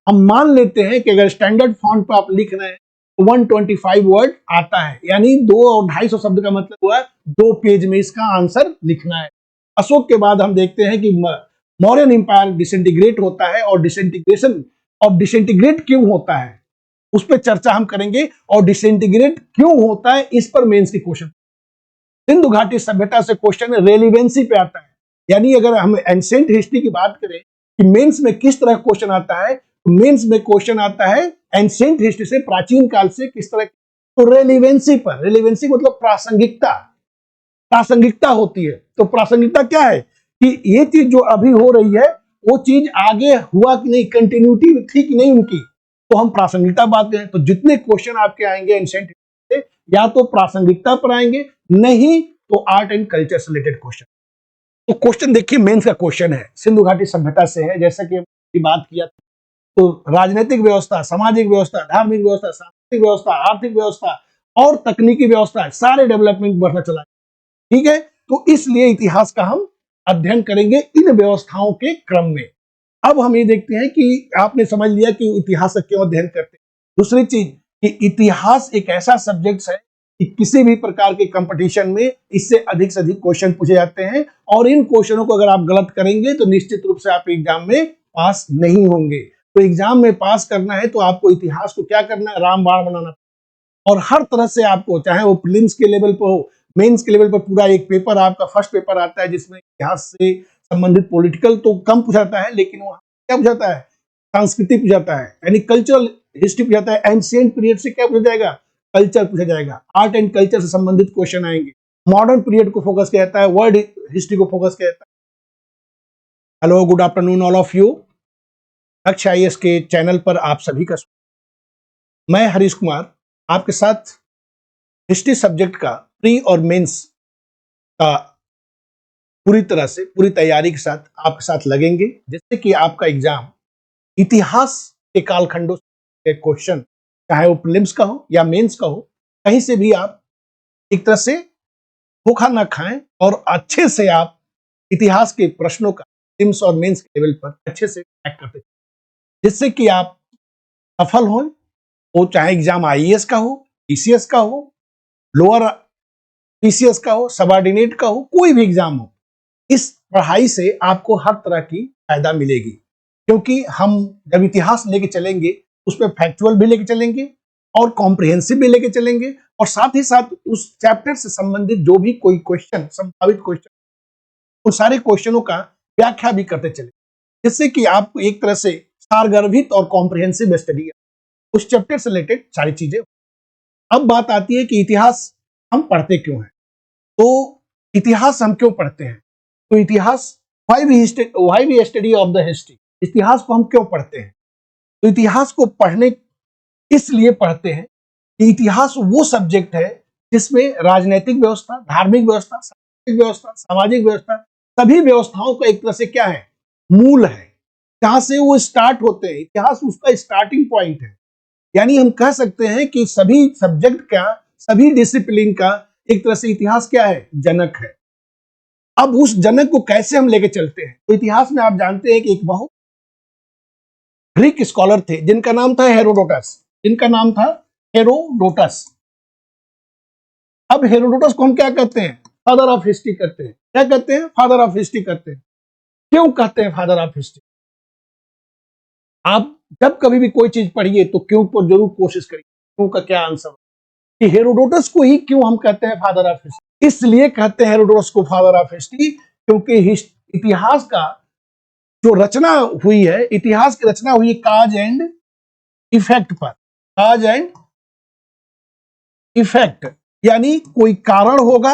हम मान लेते हैं कि अगर स्टैंडर्ड फॉन्ट पर आप लिख रहे हैं तो 125 वर्ड आता है, यानी 2 और 250 शब्द का मतलब हुआ 2 पेज में इसका आंसर लिखना है। अशोक के बाद हम देखते हैं कि मौर्यन एम्पायर डिसइंटीग्रेट होता है, और डिसइंटीग्रेशन और डिसइंटीग्रेट क्यों होता है उस पर चर्चा हम करेंगे, और डिसइंटीग्रेट क्यों होता है इस पर मेंस के क्वेश्चन। सिंधु घाटी सभ्यता से क्वेश्चन रेलिवेंसी पे आता है, यानी अगर हम एंशिएंट हिस्ट्री की बात करें कि मेंस में किस तरह क्वेश्चन आता है, तो मेंस में क्वेश्चन आता है एंशिएंट हिस्ट्री से, प्राचीन काल से किस तरह, तो रेलिवेंसी पर। रेलिवेंसी मतलब प्रासंगिकता, प्रासंगिकता होती है। तो प्रासंगिकता क्या है कि ये चीज जो अभी हो रही है वो चीज आगे हुआ कि नहीं, कंटिन्यूटी थी कि नहीं उनकी, तो हम प्रासंगिकता बात करें। तो जितने क्वेश्चन आपके आएंगे एंशिएंट हिस्ट्री से, या तो प्रासंगिकता पर आएंगे, नहीं तो आर्ट एंड कल्चर से रिलेटेड क्वेश्चन। तो क्वेश्चन देखिए, मेंस का क्वेश्चन है, सिंधु घाटी सभ्यता से है, जैसा कि बात किया, तो राजनीतिक व्यवस्था, सामाजिक व्यवस्था, धार्मिक व्यवस्था, सांस्कृतिक व्यवस्था, आर्थिक व्यवस्था और तकनीकी व्यवस्था, सारे डेवलपमेंट बढ़ना चला। ठीक है, तो इसलिए इतिहास का हम अध्ययन करेंगे इन व्यवस्थाओं के क्रम में। अब हम ये देखते हैं कि आपने समझ लिया कि इतिहास का क्यों अध्ययन करते हैं। दूसरी चीज कि इतिहास एक ऐसा सब्जेक्ट है कि किसी भी प्रकार के कंपटीशन में इससे अधिक से अधिक क्वेश्चन पूछे जाते हैं, और इन क्वेश्चनों को अगर आप गलत करेंगे तो निश्चित रूप से आप एग्जाम में पास नहीं होंगे। तो एग्जाम में पास करना है तो आपको इतिहास को क्या करना है, रामबाण बनाना, और हर तरह से आपको, चाहे वो प्रीलिम्स के लेवल पर हो, मेंस के लेवल पर, पूरा एक पेपर आपका फर्स्ट पेपर आता है जिसमें इतिहास से संबंधित पॉलिटिकल तो कम पूछाता है, लेकिन वो क्या पूछाता है, सांस्कृतिक पूछाता है, यानी कल्चरल हिस्ट्री पूछाता है। एंशिएंट पीरियड से क्या पूछा जाएगा, कल्चर पूछा जाएगा। आर्ट एंड कल्चर से संबंधित क्वेश्चन आएंगे। मॉडर्न पीरियड को फोकस किया जाता है, वर्ल्ड हिस्ट्री को फोकस किया जाता है। Hello, good afternoon all of you. लक्ष्य आईएएस के चैनल पर आप सभी का, मैं हरीश कुमार आपके साथ हिस्ट्री सब्जेक्ट का प्री और मेंस का पूरी तरह से, पूरी तैयारी के साथ आपके साथ लगेंगे, जिससे कि आपका एग्जाम इतिहास के कालखंडों के क्वेश्चन, चाहे वो प्रीलिम्स का हो या मेंस का हो, कहीं से भी आप एक तरह से धोखा ना खाएं और अच्छे से आप इतिहास के प्रश्नों का प्रीलिम्स और मेंस के लेवल पर अच्छे से क्रैक करते, जिससे कि आप सफल हों। वो चाहे एग्जाम आईएएस का हो, पीसीएस का हो, लोअर पीसीएस का हो, सबऑर्डिनेट का हो, कोई भी एग्जाम हो, इस पढ़ाई से आपको हर तरह की फायदा मिलेगी। क्योंकि हम जब इतिहास लेके चलेंगे उसमें फैक्चुअल भी लेके चलेंगे और कॉम्प्रिहेंसिव भी लेके चलेंगे, और साथ ही साथ उस चैप्टर से संबंधित जो भी कोई क्वेश्चन, संभावित क्वेश्चन, उन सारे क्वेश्चनों का व्याख्या भी करते चले, जिससे कि आपको एक तरह से सारगर्भित और कॉम्प्रिहेंसिव स्टडी उस चैप्टर से रिलेटेड सारी चीजें। अब बात आती है कि इतिहास हम पढ़ते क्यों हैं। तो इतिहास हम क्यों पढ़ते हैं, तो इतिहास, why we study of the history, इतिहास को हम क्यों पढ़ते हैं। तो इतिहास को पढ़ने इसलिए पढ़ते हैं कि इतिहास वो सब्जेक्ट है जिसमें राजनीतिक व्यवस्था, धार्मिक व्यवस्था, सांस्कृतिक व्यवस्था, सामाजिक व्यवस्था, सभी व्यवस्थाओं का एक तरह से क्या है, मूल है, जहां से वो स्टार्ट होते हैं। इतिहास उसका स्टार्टिंग पॉइंट है, यानी हम कह सकते हैं कि सभी सब्जेक्ट का, सभी डिसिप्लिन का एक तरह से इतिहास क्या है, जनक है। अब उस जनक को कैसे हम लेके चलते हैं, तो इतिहास में आप जानते हैं कि एक बहुत ग्रीक स्कॉलर थे जिनका नाम था हेरोडोटस, जिनका नाम था हेरोडोटस। अब हेरोडोटस को हम क्या कहते हैं, फादर ऑफ हिस्ट्री कहते हैं। क्या कहते हैं, फादर ऑफ हिस्ट्री कहते हैं। क्यों कहते हैं फादर ऑफ हिस्ट्री। आप जब कभी भी कोई चीज पढ़िए तो क्यों पर जरूर कोशिश करिए, क्यों का क्या आंसर, कि हेरोडोटस को ही क्यों हम कहते हैं फादर ऑफ हिस्ट्री। इसलिए कहते हैं हेरोडोटस को फादर ऑफ हिस्ट्री क्योंकि इतिहास का जो रचना हुई है, इतिहास की रचना हुई है काज एंड इफेक्ट पर। काज एंड इफेक्ट यानी कोई कारण होगा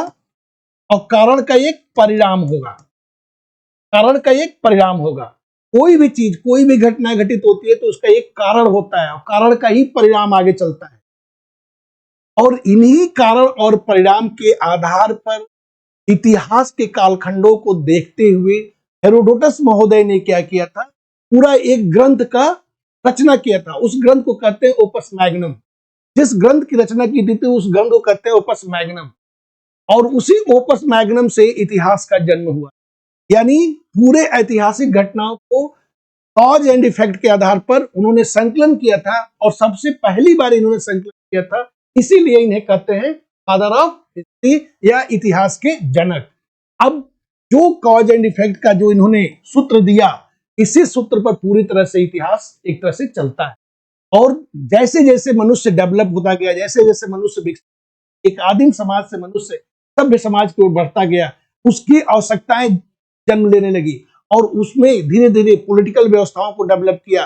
और कारण का एक परिणाम होगा, कारण का एक परिणाम होगा। कोई भी चीज, कोई भी घटना घटित होती है तो उसका एक कारण होता है और कारण का ही परिणाम आगे चलता है। और इन्हीं कारण और परिणाम के आधार पर इतिहास के कालखंडों को देखते हुए हेरोडोटस महोदय ने क्या किया था, पूरा एक ग्रंथ का रचना किया था। उस ग्रंथ को कहते हैं ओपस मैग्नम। जिस ग्रंथ की रचना की थी उस ग्रंथ को कहते हैं ओपस मैग्नम, और उसी ओपस मैग्नम से इतिहास का जन्म हुआ। यानी पूरे ऐतिहासिक घटनाओं को कॉज एंड इफेक्ट के आधार पर उन्होंने संकलन किया था और सबसे पहली बार इन्होंने संकलन किया था, इसीलिए इन्हें कहते हैं फादर ऑफ हिस्ट्री या इतिहास के जनक। अब जो कॉज एंड इफेक्ट का जो इन्होंने सूत्र दिया, इसी सूत्र पर पूरी तरह से इतिहास एक तरह से चलता है। और जैसे जैसे मनुष्य डेवलप होता गया, जैसे जैसे मनुष्य एक आदिम समाज से मनुष्य सभ्य समाज की ओर बढ़ता गया, उसकी आवश्यकताएं जन्म लेने लगी और उसमें धीरे धीरे पॉलिटिकल व्यवस्थाओं को डेवलप किया।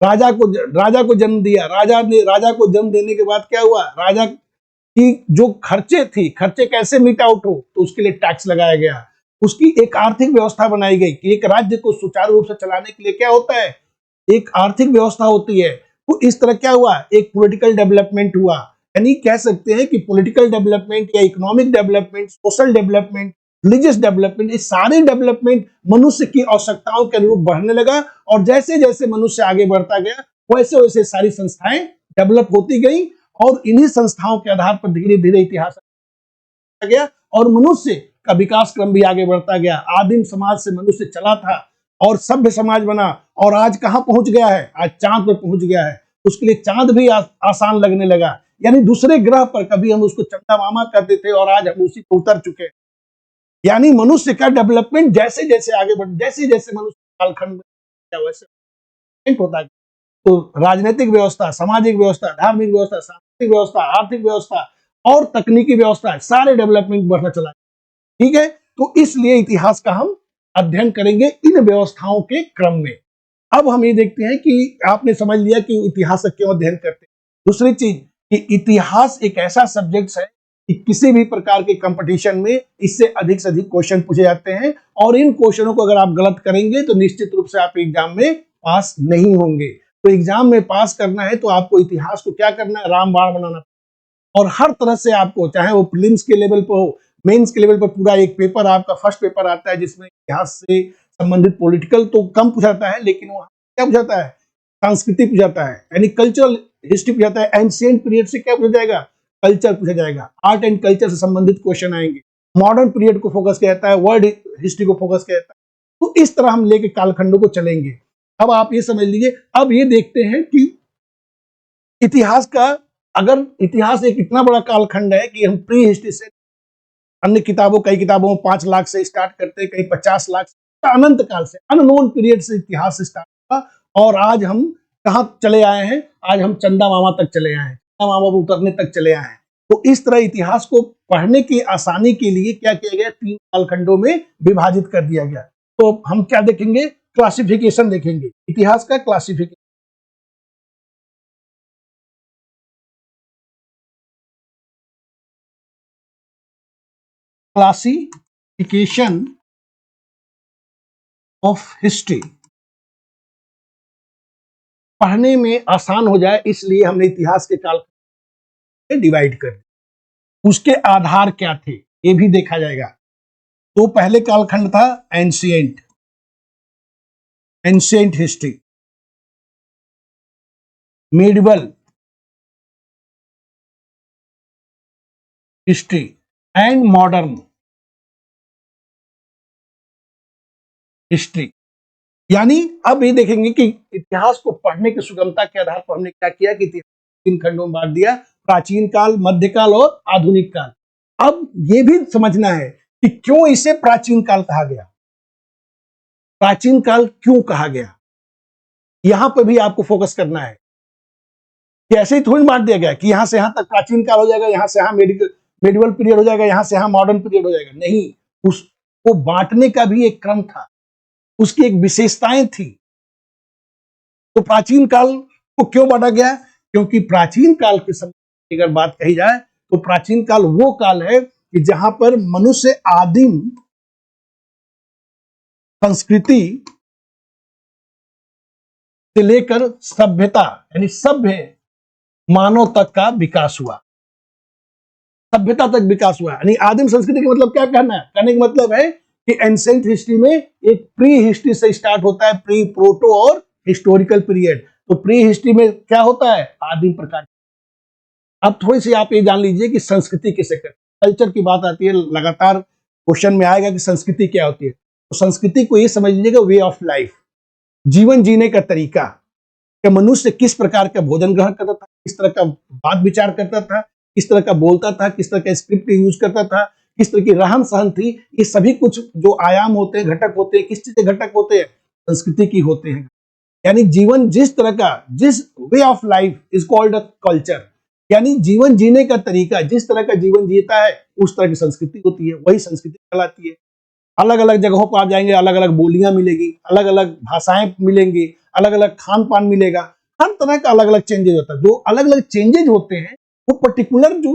राजा को जन्म दिया। राजा को जन्म देने के बाद क्या हुआ, राजा की जो खर्चे कैसे मीट आउट हो, तो उसके लिए टैक्स लगाया गया। उसकी एक आर्थिक व्यवस्था बनाई गई कि एक राज्य को सुचारू रूप से चलाने के लिए क्या होता है, एक आर्थिक व्यवस्था होती है। तो इस तरह क्या हुआ, एक पॉलिटिकल डेवलपमेंट हुआ। यानी कह सकते हैं कि पॉलिटिकल डेवलपमेंट या economic development, social development, religious development, ये सारे डेवलपमेंट मनुष्य की आवश्यकताओं के अनुरूप बढ़ने लगा। और जैसे जैसे मनुष्य आगे बढ़ता गया, वैसे वैसे सारी संस्थाएं डेवलप होती गई और इन्हीं संस्थाओं के आधार पर धीरे धीरे इतिहास गया और मनुष्य का विकास क्रम भी आगे बढ़ता गया। आदिम समाज से मनुष्य चला था और सभ्य समाज बना और आज कहां पहुंच गया है, आज चांद पर पहुंच गया है। उसके लिए चांद भी आसान लगने लगा। यानी दूसरे ग्रह पर कभी हम उसको चंदा मामा कहते थे और आज हम उसी को उतर चुके हैं। यानी मनुष्य का डेवलपमेंट जैसे जैसे आगे बढ़, जैसे जैसे मनुष्य कालखंड में वैसे होता है। तो राजनीतिक व्यवस्था, सामाजिक व्यवस्था, धार्मिक व्यवस्था, सांस्कृतिक व्यवस्था, आर्थिक व्यवस्था और तकनीकी व्यवस्था, सारे डेवलपमेंट बढ़ना चला। ठीक है, तो इसलिए इतिहास का हम अध्ययन करेंगे इन व्यवस्थाओं के क्रम में। अब हम ये देखते हैं कि आपने समझ लिया कि इतिहास का क्यों अध्ययन करते हैं। दूसरी चीज कि इतिहास एक ऐसा सब्जेक्ट है कि किसी भी प्रकार के कंपटीशन में इससे अधिक से अधिक क्वेश्चन पूछे जाते हैं और इन क्वेश्चनों को अगर आप गलत करेंगे तो निश्चित रूप से आप एग्जाम में पास नहीं होंगे। तो एग्जाम में पास करना है तो आपको इतिहास को क्या करना है, रामबाण बनाना। और हर तरह से आपको, चाहे वो प्रीलिम्स के लेवल पर हो, मेंस के लेवल पर, पूरा एक पेपर आपका फर्स्ट पेपर आता है जिसमें इतिहास से संबंधित पॉलिटिकल तो कम पूछाता है, लेकिन वहां क्या पूछाता है, संस्कृति पूछाता है, यानी कल्चरल हिस्ट्री पूछाता है। एंशिएंट पीरियड से क्या पूछा जाएगा, कल्चर पूछा जाएगा। आर्ट एंड कल्चर से संबंधित क्वेश्चन आएंगे। मॉडर्न पीरियड को फोकस किया जाता है, वर्ल्ड हिस्ट्री को फोकस किया जाता है। तो इस तरह हम लेके कालखंडों को चलेंगे। अब आप ये समझ लीजिए, अब ये देखते हैं कि इतिहास का, अगर इतिहास एक इतना बड़ा कालखंड है कि हम प्री हिस्ट्री से अन्य किताबों, कई किताबों में 5 लाख से स्टार्ट करते हैं, कई 50 लाख से, अनंत काल से, अननोन पीरियड से इतिहास स्टार्ट हुआ और आज हम कहां चले आए हैं, आज हम चंदा मामा तक चले आए हैं, चंदा मामा पर उतरने तक चले आए हैं। तो इस तरह इतिहास को पढ़ने की आसानी के लिए क्या किया गया, 3 कालखंडों में विभाजित कर दिया गया। तो हम क्या देखेंगे, क्लासिफिकेशन देखेंगे, इतिहास का क्लासिफिकेशन। क्लासिफिकेशन ऑफ हिस्ट्री पढ़ने में आसान हो जाए इसलिए हमने इतिहास के काल डिवाइड कर दिया। उसके आधार क्या थे ये भी देखा जाएगा। तो पहले कालखंड था ancient history, medieval history and modern history. यानी अब ये देखेंगे कि इतिहास को पढ़ने की सुगमता के आधार पर हमने क्या किया कि 3 खंडों में बांट दिया, प्राचीन काल, मध्यकाल और आधुनिक काल। अब ये भी समझना है कि क्यों इसे प्राचीन काल कहा गया, प्राचीन काल क्यों कहा गया, यहां पर भी आपको फोकस करना है कि ऐसे ही थोड़ी बांट दिया गया कि यहां से यहां तक प्राचीन काल हो जाएगा, यहां से यहां मेडिवल पीरियड हो जाएगा, यहां से यहां मॉडर्न पीरियड हो जाएगा। नहीं, उसको बांटने का भी एक क्रम था, उसकी एक विशेषताएं थी। तो प्राचीन काल को क्यों बांटा गया, क्योंकि प्राचीन काल के समय की अगर बात कही जाए तो प्राचीन काल वो काल है कि जहां पर मनुष्य आदिम संस्कृति से लेकर सभ्यता यानी सभ्य मानव तक का विकास हुआ, सभ्यता तक विकास हुआ। यानी आदिम संस्कृति का मतलब क्या कहना है, कहने का मतलब है कि एंशिएंट हिस्ट्री में एक प्री हिस्ट्री से स्टार्ट होता है, प्री, प्रोटो और हिस्टोरिकल पीरियड। तो प्री हिस्ट्री में क्या होता है, आदिम प्रकार। अब थोड़ी सी आप ये जान लीजिए कि संस्कृति किसे कहते हैं। कल्चर की बात आती है, लगातार क्वेश्चन में आएगा कि संस्कृति क्या होती है। तो संस्कृति को ये समझ लीजिएगा वे ऑफ लाइफ, जीवन जीने का तरीका, कि मनुष्य किस प्रकार का भोजन ग्रहण करता था, किस तरह का बात विचार करता था, किस तरह का बोलता था, किस तरह का स्क्रिप्ट यूज करता था, किस तरह की रहन सहन थी, ये सभी कुछ जो आयाम होते हैं, घटक होते हैं, किस चीज के घटक होते हैं, संस्कृति की होते हैं। यानी जीवन जिस तरह का, जिस way of life is called a culture, यानी जीवन जीने का तरीका, जिस तरह का जीवन जीता है उस तरह की संस्कृति होती है, वही संस्कृति कहलाती है। अलग अलग जगहों पर आप जाएंगे, अलग अलग बोलियां मिलेगी, अलग अलग भाषाएं मिलेंगी, अलग अलग खान पान मिलेगा, हर तरह का अलग अलग चेंजेज होता है। जो अलग अलग चेंजेज होते हैं वो पर्टिकुलर जो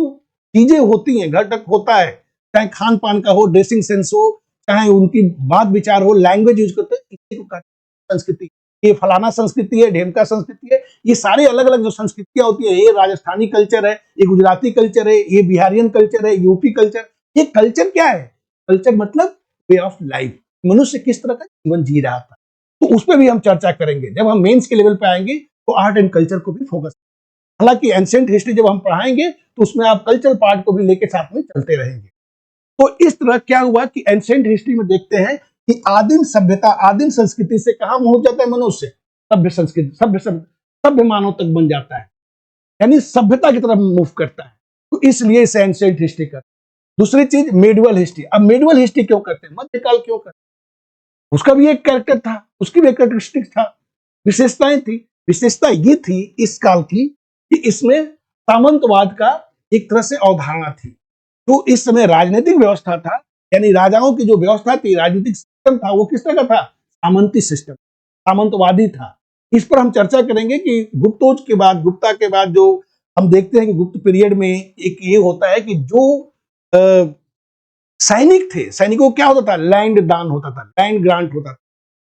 चीजें होती हैं, घटक होता है, चाहे खान पान का हो, ड्रेसिंग सेंस हो, चाहे उनकी बात विचार हो, लैंग्वेज यूज करते हैं, इसी को कहते हैं संस्कृति। ये फलाना संस्कृति है, ढेमका संस्कृति है, ये सारे अलग अलग जो संस्कृतियां होती है, ये राजस्थानी कल्चर है, ये गुजराती कल्चर है, ये बिहारियन कल्चर है, यूपी कल्चर। ये कल्चर क्या है? कल्चर मतलब वे ऑफ लाइफ, मनुष्य किस तरह का जीवन जी रहा था, तो उस पर भी हम चर्चा करेंगे। जब हम मेंस के लेवल पे आएंगे तो आर्ट एंड कल्चर को भी फोकस, हालांकि एंशिएंट हिस्ट्री जब हम पढ़ाएंगे तो उसमें आप कल्चर पार्ट को भी लेके साथ में चलते रहेंगे। तो इस तरह क्या हुआ कि एंशिएंट हिस्ट्री में देखते हैं कि आदिम सभ्यता, आदिम संस्कृति से कहां पहुंच जाता है मनुष्य? सभ्य संस्कृति, सभ्य मानव तक बन जाता है, यानी सभ्यता की तरफ मूव करता है। तो इसलिए इसे एंशिएंट हिस्ट्री करते हैं। दूसरी चीज मेडिवल हिस्ट्री। अब मेडिवल हिस्ट्री क्यों करते हैं, मध्यकाल क्यों करते हैं? उसका भी एक कैरेक्टर था, उसकी भी एक कैरेक्टरिस्टिक था, विशेषताएं थी। विशेषता ये थी इस काल की कि इसमें सामंतवाद का एक तरह से अवधारणा थी। तो इस समय राजनीतिक व्यवस्था था, यानी राजाओं की जो व्यवस्था थी, राजनीतिक सिस्टम था, वो किस तरह का था? सामंती सिस्टम, सामंतवादी था। इस पर हम चर्चा करेंगे कि गुप्तोज के बाद, गुप्ता के बाद जो हम देखते हैं कि गुप्त पीरियड में एक ये होता है कि जो सैनिक थे, सैनिकों को क्या होता था? लैंड दान होता था, लैंड ग्रांट होता था,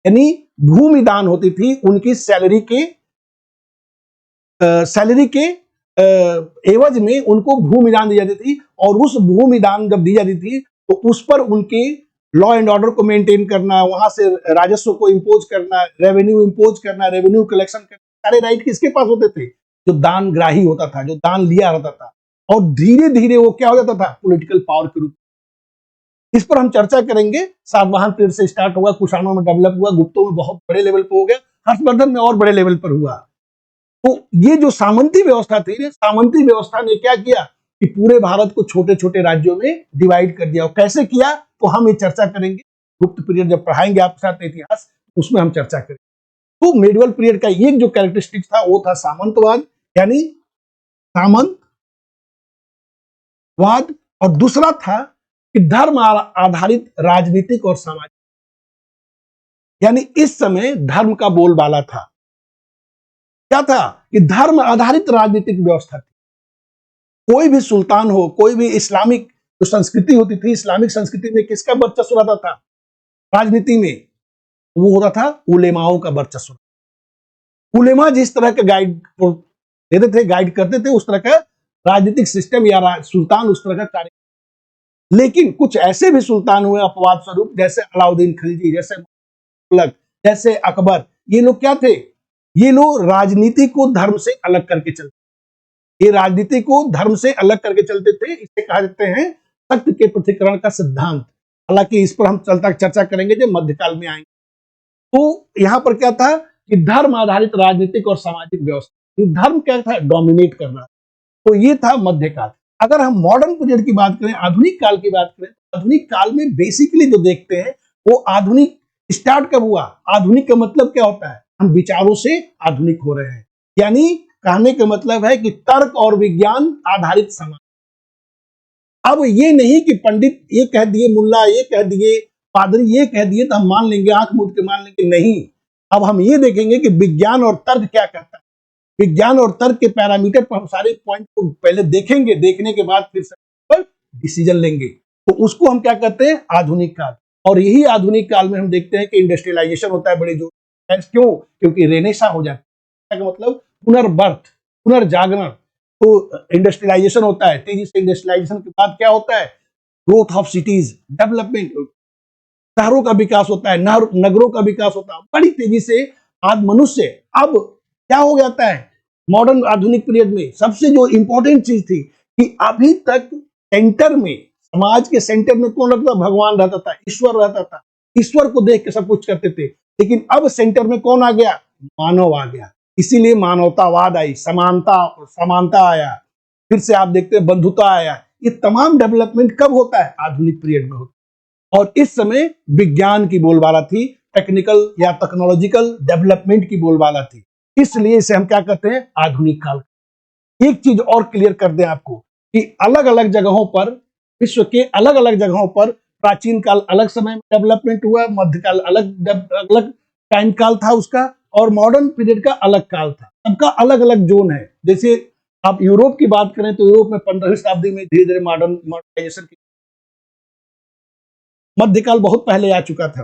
यानी भूमि दान होती थी उनकी सैलरी के एवज में उनको भूमि दान दी जाती थी। और उस भूमि दान जब दी जाती थी तो उस पर उनके लॉ एंड ऑर्डर को मेंटेन करना, वहां से राजस्व को इंपोज करना, रेवेन्यू इंपोज करना, रेवेन्यू कलेक्शन करना, सारे राइट किसके पास होते थे? जो दान ग्राही होता था, जो दान लिया रहता था। और धीरे धीरे वो क्या हो जाता था? पॉलिटिकल पावर के रूप। इस पर हम चर्चा करेंगे। सातवाहन पीरियड से स्टार्ट हुआ, कुषाणों में डेवलप हुआ, गुप्तों में बहुत बड़े लेवल पर हो गया, हर्षवर्धन में और बड़े लेवल पर हुआ। तो ये जो सामंती व्यवस्था थी, सामंती व्यवस्था ने क्या किया कि पूरे भारत को छोटे छोटे राज्यों में डिवाइड कर दिया। और कैसे किया तो हम ये चर्चा करेंगे। गुप्त पीरियड जब पढ़ाएंगे आपके साथ इतिहास, उसमें हम चर्चा करेंगे। तो मेडिवल पीरियड का एक जो कैरेक्टरिस्टिक था वो था सामंतवाद, यानी सामंतवाद। और दूसरा था कि धर्म आधारित राजनीतिक और सामाजिक, यानी इस समय धर्म का बोलबाला था। क्या था कि धर्म आधारित राजनीतिक व्यवस्था थी। कोई भी सुल्तान हो, कोई भी इस्लामिक जो संस्कृति होती थी, इस्लामिक संस्कृति में किसका वर्चस्व रहता था राजनीति में? वो होता था उलेमाओं का वर्चस्व। उलेमा जिस तरह के गाइड देते थे, गाइड करते थे, उस तरह का राजनीतिक सिस्टम या सुल्तान उस तरह का कार्य। लेकिन कुछ ऐसे भी सुल्तान हुए अपवाद स्वरूप, जैसे अलाउद्दीन खिलजी, जैसे तुगलक, जैसे अकबर। ये लोग क्या थे? ये लोग राजनीति को धर्म से अलग करके चलते, ये राजनीति को धर्म से अलग करके चलते थे। इसे कहा जाते हैं सत्य के पृथक्करण का सिद्धांत। हालांकि इस पर हम चर्चा करेंगे जब मध्यकाल में आएंगे। तो यहां पर क्या था कि धर्म आधारित राजनीतिक और सामाजिक व्यवस्था, धर्म क्या था? डोमिनेट करना। तो ये था मध्यकाल। अगर हम मॉडर्न पीरियड की बात करें, आधुनिक काल की बात करें, आधुनिक काल में बेसिकली जो देखते हैं वो आधुनिक स्टार्ट कब हुआ? आधुनिक का मतलब क्या होता है? हम विचारों से आधुनिक हो रहे हैं, यानी कहने का मतलब है कि तर्क और विज्ञान आधारित समाज। अब ये नहीं कि पंडित ये कह दिए, मुल्ला ये कह दिए, पादरी ये कह दिए तो हम मान लेंगे, आंख मूंद के मान लेंगे, नहीं। अब हम ये देखेंगे कि विज्ञान और तर्क क्या कहता है। विज्ञान और तर्क के पैरामीटर पर हम सारे पॉइंट को पहले देखेंगे, देखने के बाद फिर पर डिसीजन लेंगे। तो उसको हम क्या कहते हैं? आधुनिक काल। और यही आधुनिक काल में हम देखते हैं कि इंडस्ट्रियलाइजेशन होता है बड़े जोर। क्यों? क्योंकि रेनेसा हो जाता है, मतलब पुनर्बर्थ, पुनर्जागरण। तो इंडस्ट्रियलाइजेशन होता है, तेजी से इंडस्ट्रियलाइजेशन के बाद क्या होता है? ग्रोथ ऑफ सिटीज, डेवलपमेंट, शहरों का विकास होता है, नगरों का विकास होता है बड़ी तेजी से। आज मनुष्य अब क्या हो जाता है मॉडर्न आधुनिक पीरियड में? सबसे जो इंपॉर्टेंट चीज थी कि अभी तक सेंटर में, समाज के सेंटर में कौन रहता था? भगवान रहता था, ईश्वर रहता था। ईश्वर को देख के सब कुछ करते थे। लेकिन अब सेंटर में कौन आ गया? मानव आ गया। इसीलिए मानवतावाद आई, समानता आया, फिर से आप देखते हैं बंधुता आया। ये तमाम डेवलपमेंट कब होता है? आधुनिक पीरियड में होता है। और इस समय विज्ञान की बोलबाला थी, टेक्निकल या टेक्नोलॉजिकल डेवलपमेंट की बोलबाला थी। इसलिए इसे हम क्या कहते हैं? आधुनिक काल। एक चीज और क्लियर कर दें आपको कि अलग अलग जगहों पर, विश्व के अलग अलग जगहों पर प्राचीन काल अलग समय में डेवलपमेंट हुआ, मध्यकाल अलग अलग टाइम काल था उसका, और मॉडर्न पीरियड का अलग काल था। सबका अलग अलग जोन है। जैसे आप यूरोप की बात करें तो यूरोप में 15वीं शताब्दी में धीरे धीरे मॉडर्नाइजेशन की, मध्यकाल बहुत पहले आ चुका था।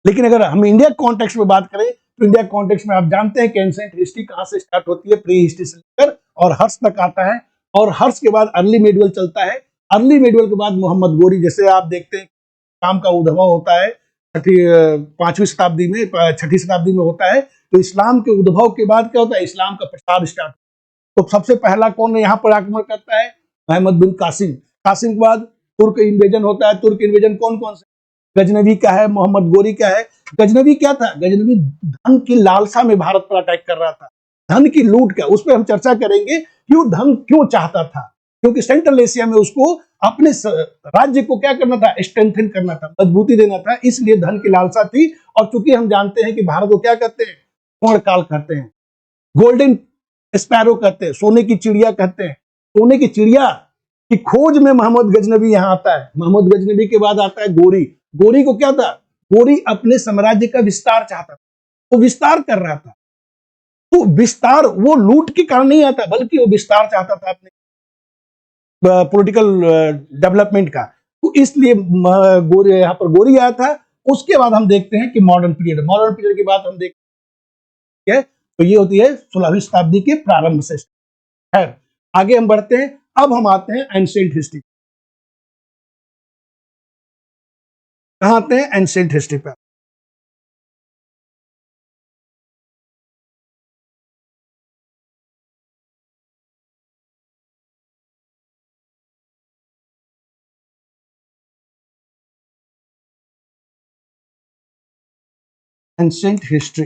लेकिन अगर हम इंडिया कॉन्टेक्स्ट में बात करें तो इंडिया कॉन्टेक्स्ट में आप जानते हैं कि एंशिएंट हिस्ट्री कहां से स्टार्ट होती है? प्री हिस्ट्री से लेकर और हर्ष तक आता है, और हर्ष के बाद अर्ली मेडुअल चलता है। अर्ली मेडुअल के बाद मोहम्मद गोरी, जैसे आप देखते हैं इस्लाम का उद्भव होता है छठी 5वीं शताब्दी में, 6ठी शताब्दी में होता है। तो इस्लाम के उद्भव के बाद क्या होता है? इस्लाम का प्रसार स्टार्ट। तो सबसे पहला कौन यहाँ पर आक्रमण करता है? मोहम्मद बिन कासिम। कासिम के बाद तुर्क इन्वेजन होता है। तुर्क इन्वेजन कौन कौन से? गजनवी का है, मोहम्मद गोरी का है। गजनवी क्या था? गजनवी धन की लालसा में भारत पर अटैक कर रहा था, धन की लूट का। उस पर हम चर्चा करेंगे कि वो धन क्यों चाहता था। क्योंकि सेंट्रल एशिया में उसको अपने राज्य को क्या करना था? स्ट्रेंथन करना था, मजबूती देना था, इसलिए धन की लालसा थी। और चूंकि हम जानते हैं कि भारत को क्या कहते हैं? स्वर्ण काल कहते हैं, गोल्डन स्पैरो कहते हैं, सोने की चिड़िया कहते हैं। सोने की चिड़िया की खोज में मोहम्मद गजनवी यहां आता है। मोहम्मद गजनवी के बाद आता है गोरी। गोरी को क्या था? गोरी अपने साम्राज्य का विस्तार चाहता था, वो विस्तार कर रहा था। तो विस्तार वो लूट के कारण नहीं आता, बल्कि वो विस्तार चाहता था अपने पॉलिटिकल डेवलपमेंट का। तो इसलिए गोरी, यहाँ पर गोरी आया था। उसके बाद हम देखते हैं कि मॉडर्न पीरियड, मॉडर्न पीरियड की बात हम देखते हैं तो ये होती है 16वीं शताब्दी के प्रारंभ से। खैर, आगे हम बढ़ते हैं। अब हम आते हैं एंशिएंट हिस्ट्री। कहां आते हैं? एंशिएंट हिस्ट्री पर। एंशिएंट हिस्ट्री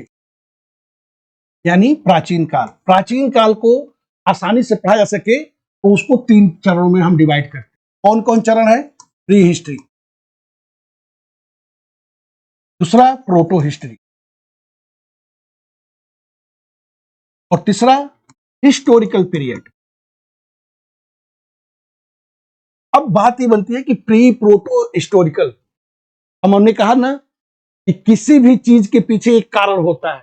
यानी प्राचीन काल। प्राचीन काल को आसानी से पढ़ा जा सके तो उसको 3 चरणों में हम डिवाइड करते हैं। कौन कौन चरण है? प्री हिस्ट्री, दूसरा प्रोटो हिस्ट्री, और तीसरा हिस्टोरिकल पीरियड। अब बात ये बनती है कि प्री, प्रोटो, हिस्टोरिकल। हमने कहा ना कि किसी भी चीज के पीछे एक कारण होता है।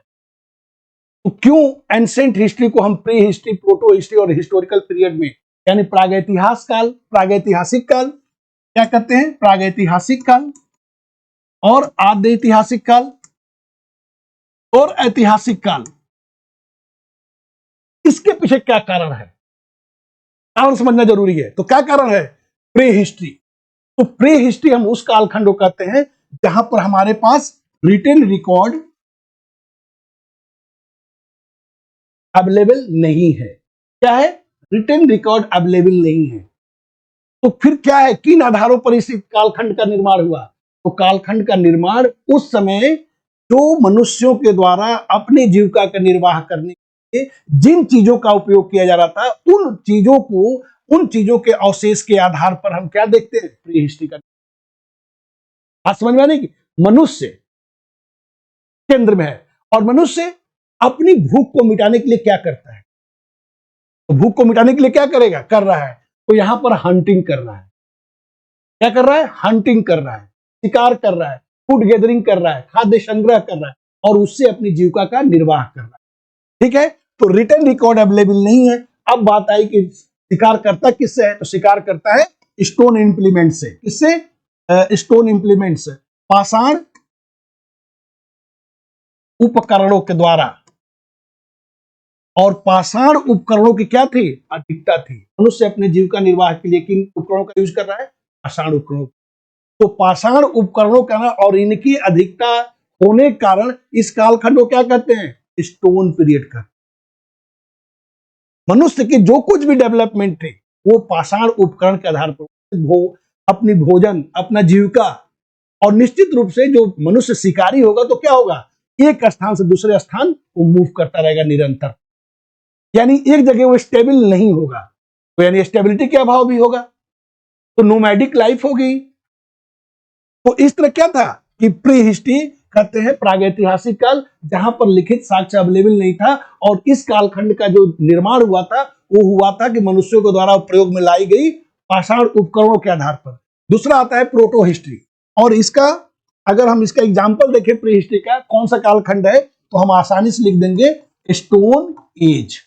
तो क्यों एंशिएंट हिस्ट्री को हम प्री हिस्ट्री, प्रोटो हिस्ट्री और हिस्टोरिकल पीरियड में, यानी प्रागैतिहासिक काल, प्रागैतिहासिक काल क्या कहते हैं? प्रागैतिहासिक काल और आद्य ऐतिहासिक काल और ऐतिहासिक काल, इसके पीछे क्या कारण है? कारण समझना जरूरी है। तो क्या कारण है? Pre history. तो प्री हिस्ट्री हम उस कालखंड को कहते हैं जहां पर हमारे पास रिटन रिकॉर्ड अवेलेबल नहीं है। क्या है? रिटन रिकॉर्ड अवेलेबल नहीं है। तो फिर क्या है? किन आधारों पर इस कालखंड का निर्माण हुआ? तो कालखंड का निर्माण उस समय जो मनुष्यों के द्वारा अपनी जीविका का निर्वाह करने के लिए जिन चीजों का उपयोग किया जा रहा था, उन चीजों के अवशेष के आधार पर हम क्या देखते हैं? प्री हिस्ट्री का। बात समझ में आने की? मनुष्य केंद्र में है, और मनुष्य अपनी भूख को मिटाने के लिए क्या करता है? तो भूख को मिटाने के लिए क्या करेगा? कर रहा है। तो यहां पर हंटिंग कर रहा है। क्या कर रहा है? हंटिंग कर रहा है, शिकार कर रहा है, फूड गैदरिंग कर रहा है, खाद्य संग्रह कर रहा है, और उससे अपनी जीविका का निर्वाह कर रहा है। ठीक है? तो रिटर्न रिकॉर्ड अवेलेबल नहीं है। अब बात आई कि शिकार करता किससे है? तो शिकार करता है स्टोन इंप्लीमेंट से। किससे? स्टोन इंप्लीमेंट से, पाषाण उपकरणों के द्वारा। और पाषाण उपकरणों की क्या थी? अधिकता थी। मनुष्य अपने जीविका निर्वाह के लिए किन उपकरणों का यूज कर रहा है? पाषाण उपकरणों। तो पाषाण उपकरणों का, और इनकी अधिकता होने के कारण इस कालखंड को क्या कहते हैं? स्टोन पीरियड का। मनुष्य की जो कुछ भी डेवलपमेंट थी वो पाषाण उपकरण के आधार पर, अपनी भोजन, अपना जीविका और निश्चित रूप से जो मनुष्य शिकारी होगा तो क्या होगा, एक स्थान से दूसरे स्थान वो मूव करता रहेगा निरंतर, यानी एक जगह वो स्टेबल नहीं होगा, तो यानी स्टेबिलिटी के अभाव भी होगा, तो नोमैडिक लाइफ होगी। तो इस तरह क्या था कि प्री हिस्ट्री कहते हैं प्रागैतिहासिक काल, जहां पर लिखित साक्ष्य अवेलेबल नहीं था, और इस कालखंड का जो निर्माण हुआ था वो हुआ था कि मनुष्यों के द्वारा प्रयोग में लाई गई पाषाण उपकरणों के आधार पर। दूसरा आता है प्रोटो हिस्ट्री, और इसका अगर हम इसका एग्जाम्पल देखें प्री हिस्ट्री का कौन सा कालखंड है, तो हम आसानी से लिख देंगे स्टोन एज।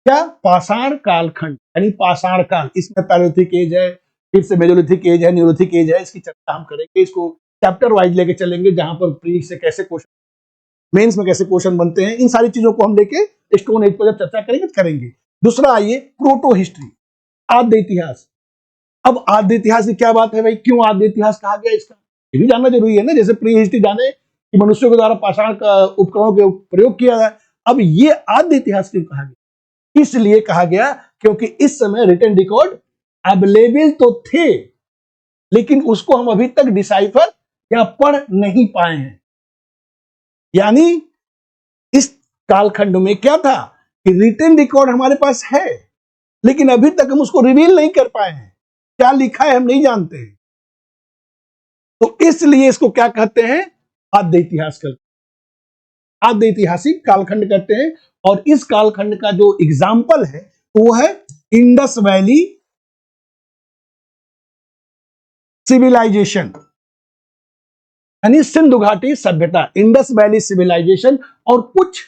क्या, पाषाण कालखंड, यानी पाषाण काल। इसमें पैलोलिथिक एज है, फिर से मेजोलिथिक एज है, न्यूलिथिक एज है, इसकी चर्चा हम करेंगे, इसको चैप्टर वाइज लेके चलेंगे, जहां पर प्री से कैसे क्वेश्चन, मेंस में कैसे क्वेश्चन बनते हैं, इन सारी चीजों को हम लेके स्टोन एज पर जब चर्चा करेंगे तो करेंगे। दूसरा आइए प्रोटो हिस्ट्री, आद्य इतिहास। अब आद्य इतिहास की क्या बात है भाई, क्यों आद्य इतिहास कहा गया इसका, ये भी जानना जरूरी है ना। जैसे प्री हिस्ट्री जाने कि मनुष्यों के द्वारा पाषाण का उपकरणों के प्रयोग किया जाए, अब ये आद्य इतिहास क्यों कहा गया, इसलिए कहा गया क्योंकि इस समय रिटन रिकॉर्ड अवेलेबल तो थे, लेकिन उसको हम अभी तक डिसाइफर या पढ़ नहीं पाए हैं। यानी इस कालखंड में क्या था कि रिटन रिकॉर्ड हमारे पास है, लेकिन अभी तक हम उसको रिवील नहीं कर पाए हैं, क्या लिखा है हम नहीं जानते हैं। तो इसलिए इसको क्या कहते हैं, आद्य इतिहास कहते हैं, आद्य ऐतिहासिक कालखंड कहते हैं। और इस कालखंड का जो एग्जाम्पल है वो है इंडस वैली सिविलाइजेशन, यानी सिंधु घाटी सभ्यता, इंडस वैली सिविलाइजेशन। और कुछ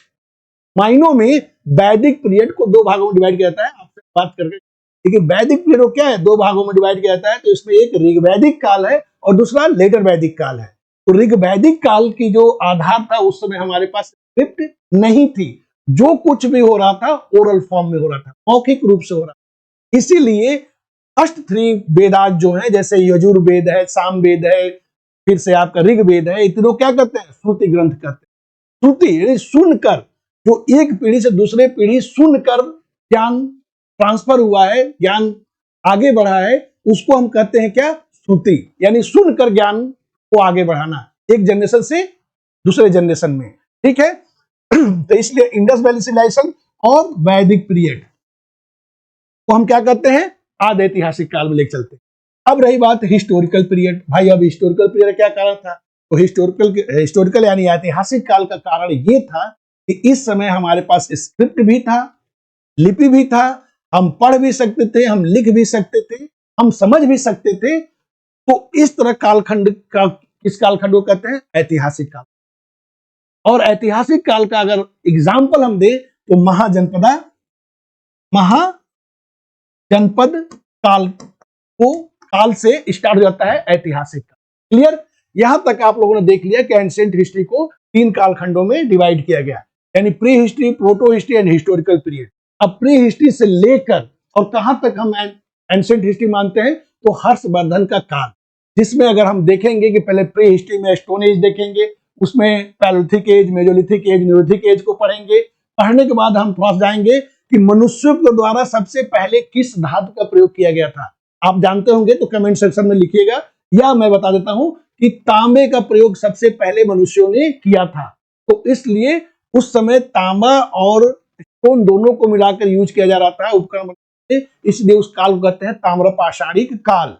मायनों में वैदिक पीरियड को दो भागों में डिवाइड किया जाता है, आपसे बात करके देखिए वैदिक पीरियड को क्या है, दो भागों में डिवाइड किया जाता है। तो इसमें एक ऋग्वैदिक काल है और दूसरा लेटर वैदिक काल है। तो ऋग्वैदिक काल की जो आधार था, उस समय हमारे पास स्क्रिप्ट नहीं थी, जो कुछ भी हो रहा था ओरल फॉर्म में हो रहा था, मौखिक रूप से हो रहा था। इसीलिए फर्स्ट 3 वेदाज जो है, जैसे यजुर्वेद है, सामवेद है, फिर से आपका ऋग्वेद है, इतनों क्या कहते हैं, श्रुति ग्रंथ कहते हैं। श्रुति यानी सुनकर, जो एक पीढ़ी से दूसरे पीढ़ी सुनकर ज्ञान ट्रांसफर हुआ है, ज्ञान आगे बढ़ा है, उसको हम कहते हैं क्या, श्रुति, यानी सुनकर ज्ञान को आगे बढ़ाना एक जनरेशन से दूसरे जनरेशन में, ठीक है। तो इसलिए इंडस वैली सिविलाइजेशन और वैदिक पीरियड को हम क्या कहते हैं, आद्य ऐतिहासिक काल में लेकर चलते हैं। अब रही बात हिस्टोरिकल पीरियड, भाई अब हिस्टोरिकल पीरियड क्या कारण था, तो हिस्टोरिकल यानी ऐतिहासिक काल का कारण ये था कि इस समय हमारे पास स्क्रिप्ट भी था, लिपि भी था, हम पढ़ भी सकते थे, हम लिख भी सकते थे, हम समझ भी सकते थे। तो इस तरह कालखंड का, किस कालखंड को कहते हैं, ऐतिहासिक काल। और ऐतिहासिक काल का अगर एग्जाम्पल हम दें तो महाजनपद काल को, काल से स्टार्ट हो जाता है ऐतिहासिक काल। क्लियर, यहां तक आप लोगों ने देख लिया कि एंशिएंट हिस्ट्री को 3 कालखंडों में डिवाइड किया गया, यानी pre history, proto history and historical period. अब प्री हिस्ट्री से लेकर और कहां तक हम एंशिएंट हिस्ट्री मानते हैं, तो हर्षवर्धन का काल, जिसमें अगर हम देखेंगे कि पहले प्री हिस्ट्री में स्टोन एज देखेंगे, उसमें palaeolithic age, mesolithic age, neolithic age को पढ़ेंगे। पढ़ने के बाद हम थोड़ा जाएंगे कि मनुष्यों के द्वारा सबसे पहले किस धातु का प्रयोग किया गया था। आप जानते होंगे तो कमेंट सेक्शन में लिखिएगा, या मैं बता देता हूं कि तांबे का प्रयोग सबसे पहले मनुष्यों ने किया था। तो इसलिए उस समय तांबा और स्टोन दोनों को मिलाकर यूज किया जा रहा था उपकरण, इसलिए उस काल को कहते हैं ताम्रपाषाणिक काल,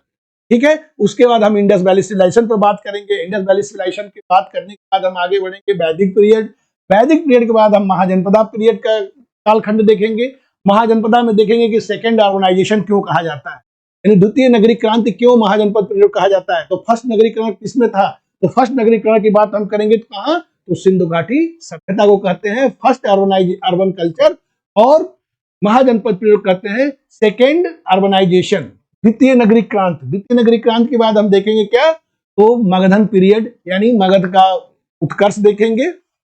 ठीक है। उसके बाद हम इंडस वैली सिविलाइजेशन पर बात करेंगे। इंडस वैली सिविलाइजेशन की बात करने के बाद हम आगे बढ़ेंगे वैदिक पीरियड। वैदिक पीरियड के बाद हम महाजनपदा पीरियड का कालखंड देखेंगे। महाजनपदा में देखेंगे कि सेकेंड अर्बनाइजेशन क्यों कहा जाता है, यानी द्वितीय नगरीय क्रांति क्यों महाजनपद पीरियड कहा जाता है। तो फर्स्ट नगरीकरण किसमें था, तो फर्स्ट नगरीकरण की बात हम करेंगे तो कहां, तो सिंधु घाटी सभ्यता को कहते हैं फर्स्ट अर्बन कल्चर, और महाजनपद पीरियड कहते हैं सेकेंड अर्बनाइजेशन, द्वितीय नगरीय क्रांति। द्वितीय नगरीय क्रांति के बाद हम देखेंगे क्या, तो मगधन पीरियड, यानी मगध का उत्कर्ष देखेंगे,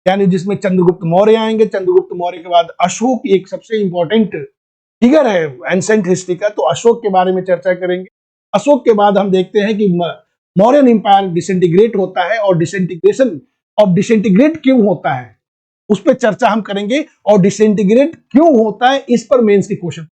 यानी जिसमें चंद्रगुप्त मौर्य आएंगे। चंद्रगुप्त मौर्य के बाद अशोक एक सबसे इंपॉर्टेंट फिगर है एंशिएंट हिस्ट्री का, तो अशोक के बारे में चर्चा करेंगे। अशोक के बाद हम देखते हैं कि मौर्यन एम्पायर डिसइंटीग्रेट होता है, और डिसइंटीग्रेट क्यों होता है उस पर चर्चा हम करेंगे, और डिसइंटीग्रेट क्यों होता है इस पर मेंस के क्वेश्चन।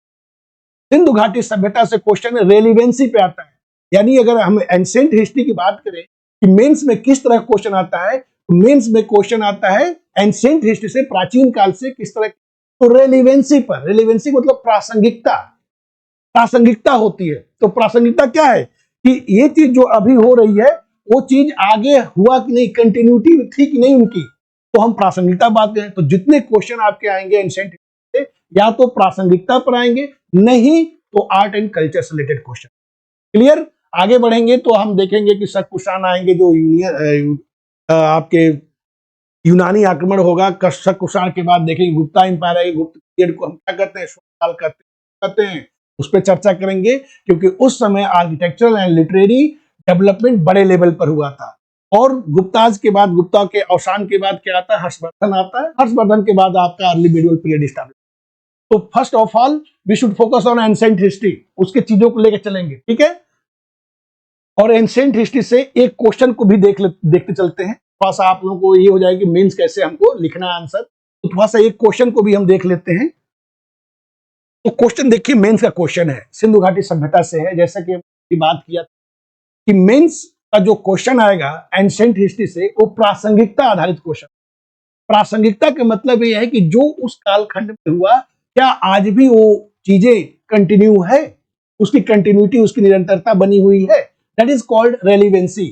सिंधु घाटी सभ्यता से क्वेश्चन रेलिवेंसी पे आता है, यानी अगर हम एंशिएंट हिस्ट्री की बात करें कि मेंस में किस तरह क्वेश्चन आता है। तो मेंस में क्वेश्चन आता है एंशिएंट हिस्ट्री से, प्राचीन काल से किस तरह, तो रेलिवेंसी पर। रेलिवेंसी मतलब प्रासंगिकता, प्रासंगिकता होती है। तो प्रासंगिकता क्या है कि ये चीज जो अभी हो रही है वो चीज आगे हुआ कि नहीं, कंटिन्यूटी थी कि नहीं उनकी, तो हम प्रासंगिकता बात करें। तो जितने क्वेश्चन आपके आएंगे एंशिएंट से, या तो प्रासंगिकता पर आएंगे, नहीं तो आर्ट एंड कल्चर से रिलेटेड क्वेश्चन। क्लियर। आगे बढ़ेंगे तो हम देखेंगे कि शक-कुषाण आएंगे, जो आपके यूनानी आक्रमण होगा। शक-कुषाण के बाद देखेंगे गुप्ता एम्पायर आएगी। गुप्त पीरियड को हम क्या करते हैं, काल करते हैं, उस पर चर्चा करेंगे, क्योंकि उस समय आर्किटेक्चरल एंड लिटरेरी डेवलपमेंट बड़े लेवल पर हुआ था। और गुप्ताज के बाद, गुप्ता के अवसान के बाद क्या आता है, हर्षवर्धन आता है। हर्षवर्धन के बाद आपका अर्ली मिडिवल पीरियड स्टार्ट। तो first of all we should focus on ancient history, उसके चीजों को लेकर चलेंगे, ठीक है। और एंशिएंट हिस्ट्री से एक क्वेश्चन को भी देखते चलते हैं, थोड़ा सा आप लोगों को ये हो जाएगी मीन्स कैसे हमको लिखना है आंसर। तो थोड़ा सा एक क्वेश्चन को भी हम देख लेते हैं। तो क्वेश्चन देखिए, मेंस का क्वेश्चन है, सिंधु घाटी सभ्यता से है, जैसा कि बात किया कि मेंस का जो क्वेश्चन आएगा एंशिएंट हिस्ट्री से, वो प्रासंगिकता आधारित क्वेश्चन। प्रासंगिकता का मतलब ये है कि जो उस कालखंड में हुआ, क्या आज भी वो चीजें कंटिन्यू है, उसकी कंटिन्यूटी, उसकी निरंतरता बनी हुई है। That is called relevancy.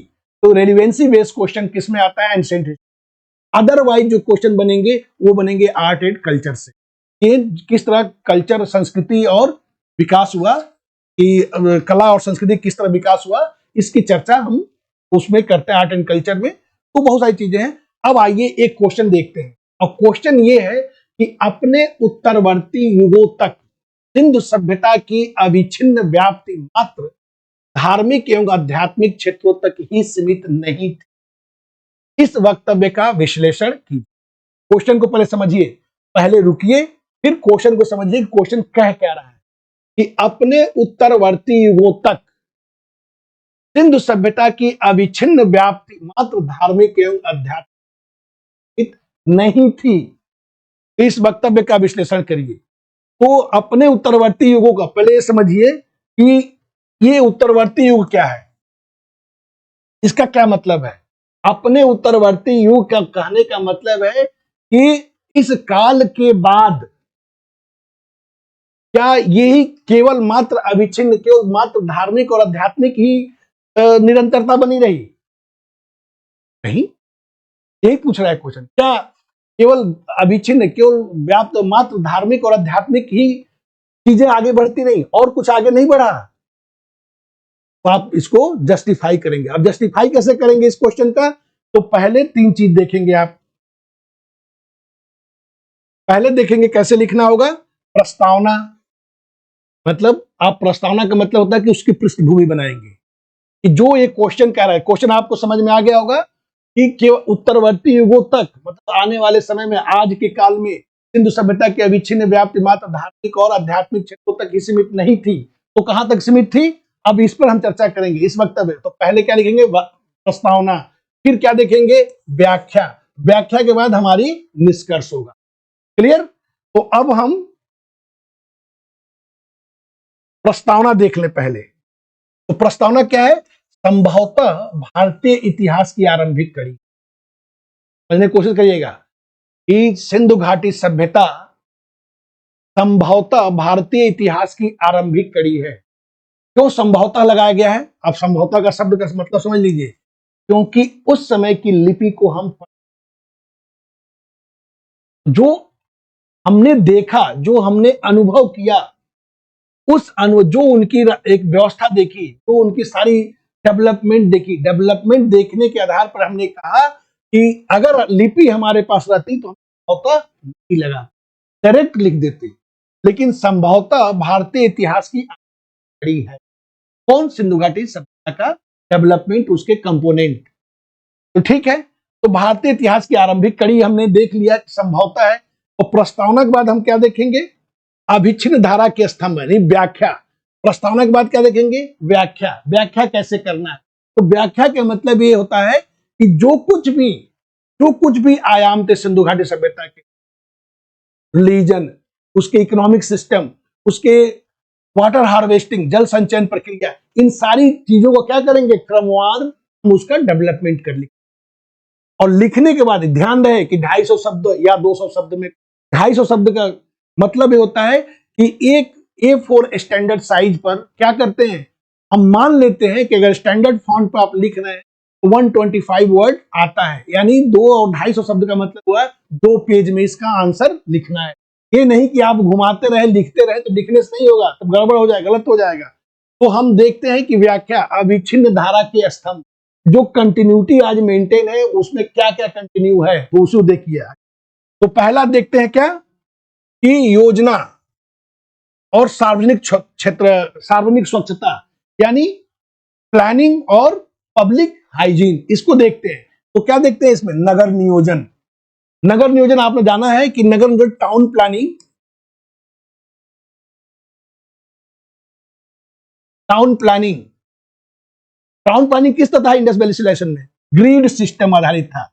तो रेलिवेंसी बेस्ड क्वेश्चन किस में आता है, एंशिएंट हिस्ट्री। अदरवाइज जो क्वेश्चन बनेंगे वो बनेंगे आर्ट एंड कल्चर से, कि किस तरह कल्चर, संस्कृति और विकास हुआ, कि कला और संस्कृति किस तरह विकास हुआ, इसकी चर्चा हम उसमें करते हैं आर्ट एंड कल्चर में। तो बहुत सारी चीजें हैं। अब आइए एक क्वेश्चन देखते हैं, और क्वेश्चन ये है कि अपने उत्तरवर्ती युगों तक सिंधु सभ्यता की अविच्छिन्न व्याप्ति मात्र धार्मिक एवं आध्यात्मिक क्षेत्रों तक ही सीमित नहीं थी। इस वक्तव्य का विश्लेषण कीजिए। क्वेश्चन को पहले समझिए, पहले रुकिए, फिर क्वेश्चन को समझिए। क्वेश्चन कह क्या रहा है कि अपने उत्तरवर्ती युगों तक सिंधु सभ्यता की अविच्छिन्न व्याप्ति मात्र धार्मिक एवं आध्यात्मिक नहीं थी। इस वक्तव्य का विश्लेषण करिए। तो अपने उत्तरवर्ती युगों का पहले समझिए कि ये उत्तरवर्ती युग क्या है, इसका क्या मतलब है। अपने उत्तरवर्ती युग का कहने का मतलब है कि इस काल के बाद क्या यही केवल मात्र अविच्छिन्न, केवल मात्र धार्मिक और आध्यात्मिक ही निरंतरता बनी रही, नहीं। यही पूछ रहा है क्वेश्चन, क्या केवल अविच्छिन्न, केवल व्याप्त मात्र धार्मिक और आध्यात्मिक ही चीजें आगे बढ़ती नहीं, और कुछ आगे नहीं बढ़ा। तो आप इसको जस्टिफाई करेंगे। अब जस्टिफाई कैसे करेंगे इस क्वेश्चन का, तो पहले तीन चीज देखेंगे आप। पहले देखेंगे कैसे लिखना होगा, प्रस्तावना। मतलब आप, प्रस्तावना का मतलब होता है कि उसकी पृष्ठभूमि बनाएंगे, कि जो ये क्वेश्चन कह रहा है, क्वेश्चन आपको समझ में आ गया होगा कि केवल उत्तरवर्ती युगों तक, मतलब आने वाले समय में, आज के काल में सिंधु सभ्यता की अविच्छिन्न व्याप्ति मात्र धार्मिक और आध्यात्मिक क्षेत्रों तक ही सीमित नहीं थी। तो कहां तक सीमित थी, अब इस पर हम चर्चा करेंगे इस वक्तव्य। तो पहले क्या लिखेंगे, प्रस्तावना। फिर क्या देखेंगे, व्याख्या। व्याख्या के बाद हमारी निष्कर्ष होगा। क्लियर। तो अब हम प्रस्तावना देख लें पहले। तो प्रस्तावना क्या है, संभवतः भारतीय इतिहास की आरंभिक कड़ी। समझने की कोशिश करिएगा कि सिंधु घाटी सभ्यता संभवतः भारतीय इतिहास की आरंभिक कड़ी है। क्यों संभवतः लगाया गया है, आप संभवतः का शब्द का मतलब समझ लीजिए। क्योंकि उस समय की लिपि को हम, जो हमने देखा, जो हमने अनुभव किया, जो उनकी एक व्यवस्था देखी, तो उनकी सारी डेवलपमेंट देखी, डेवलपमेंट देखने के आधार पर हमने कहा कि अगर लिपि हमारे पास रहती तो हम संभवतः नहीं लगा, डायरेक्ट लिख देते। लेकिन संभवतः भारतीय इतिहास की कड़ी है। कौन, सिंधु घाटी सभ्यता का डेवलपमेंट, उसके कंपोनेंट। तो ठीक है, तो भारतीय इतिहास की आरंभिक कड़ी हमने देख लिया, संभवतः है। और प्रस्तावना के बाद हम क्या देखेंगे, अविच्छिन्न धारा के स्तंभ, यानी व्याख्या। प्रस्तावना के बाद क्या देखेंगे, व्याख्या। व्याख्या कैसे करना है, तो व्याख्या का मतलब ये होता है कि जो कुछ भी आयाम थे सिंधु घाटी सभ्यता के, रिलीजन, उसके इकोनॉमिक सिस्टम, उसके वाटर हार्वेस्टिंग, जल संचयन प्रक्रिया, इन सारी चीजों को क्या करेंगे, क्रमवार हम उसका डेवलपमेंट कर लिखें। और लिखने के बाद ध्यान रहे कि 250 शब्द या 200 शब्द में, 250 शब्द का मतलब ये होता है कि एक A4 स्टैंडर्ड साइज पर क्या करते हैं, हम मान लेते हैं कि अगर स्टैंडर्ड फॉन्ट पर आप लिख रहे हैं तो 125 वर्ड आता है, यानी 2 और 250 शब्द का मतलब हुआ 2 पेज में इसका आंसर लिखना है। ये नहीं कि आप घुमाते रहे लिखते रहे, तो लिखने से नहीं होगा, तो गड़बड़ हो जाएगा, गलत हो जाएगा। तो हम देखते हैं कि व्याख्या अविच्छिन्न धारा के स्तंभ, जो कंटिन्यूटी आज मेंटेन है उसमें क्या क्या कंटिन्यू है, तो उसे देखिए। तो पहला देखते हैं क्या कि योजना और सार्वजनिक क्षेत्र, सार्वजनिक स्वच्छता यानी प्लानिंग और पब्लिक हाइजीन, इसको देखते हैं। तो क्या देखते हैं इसमें, नगर नियोजन। नगर नियोजन आपने जाना है कि नगर नियोजन town planning, town planning, town planning किस तरह था इंडस वैली सिविलाइजेशन में, ग्रिड सिस्टम आधारित था,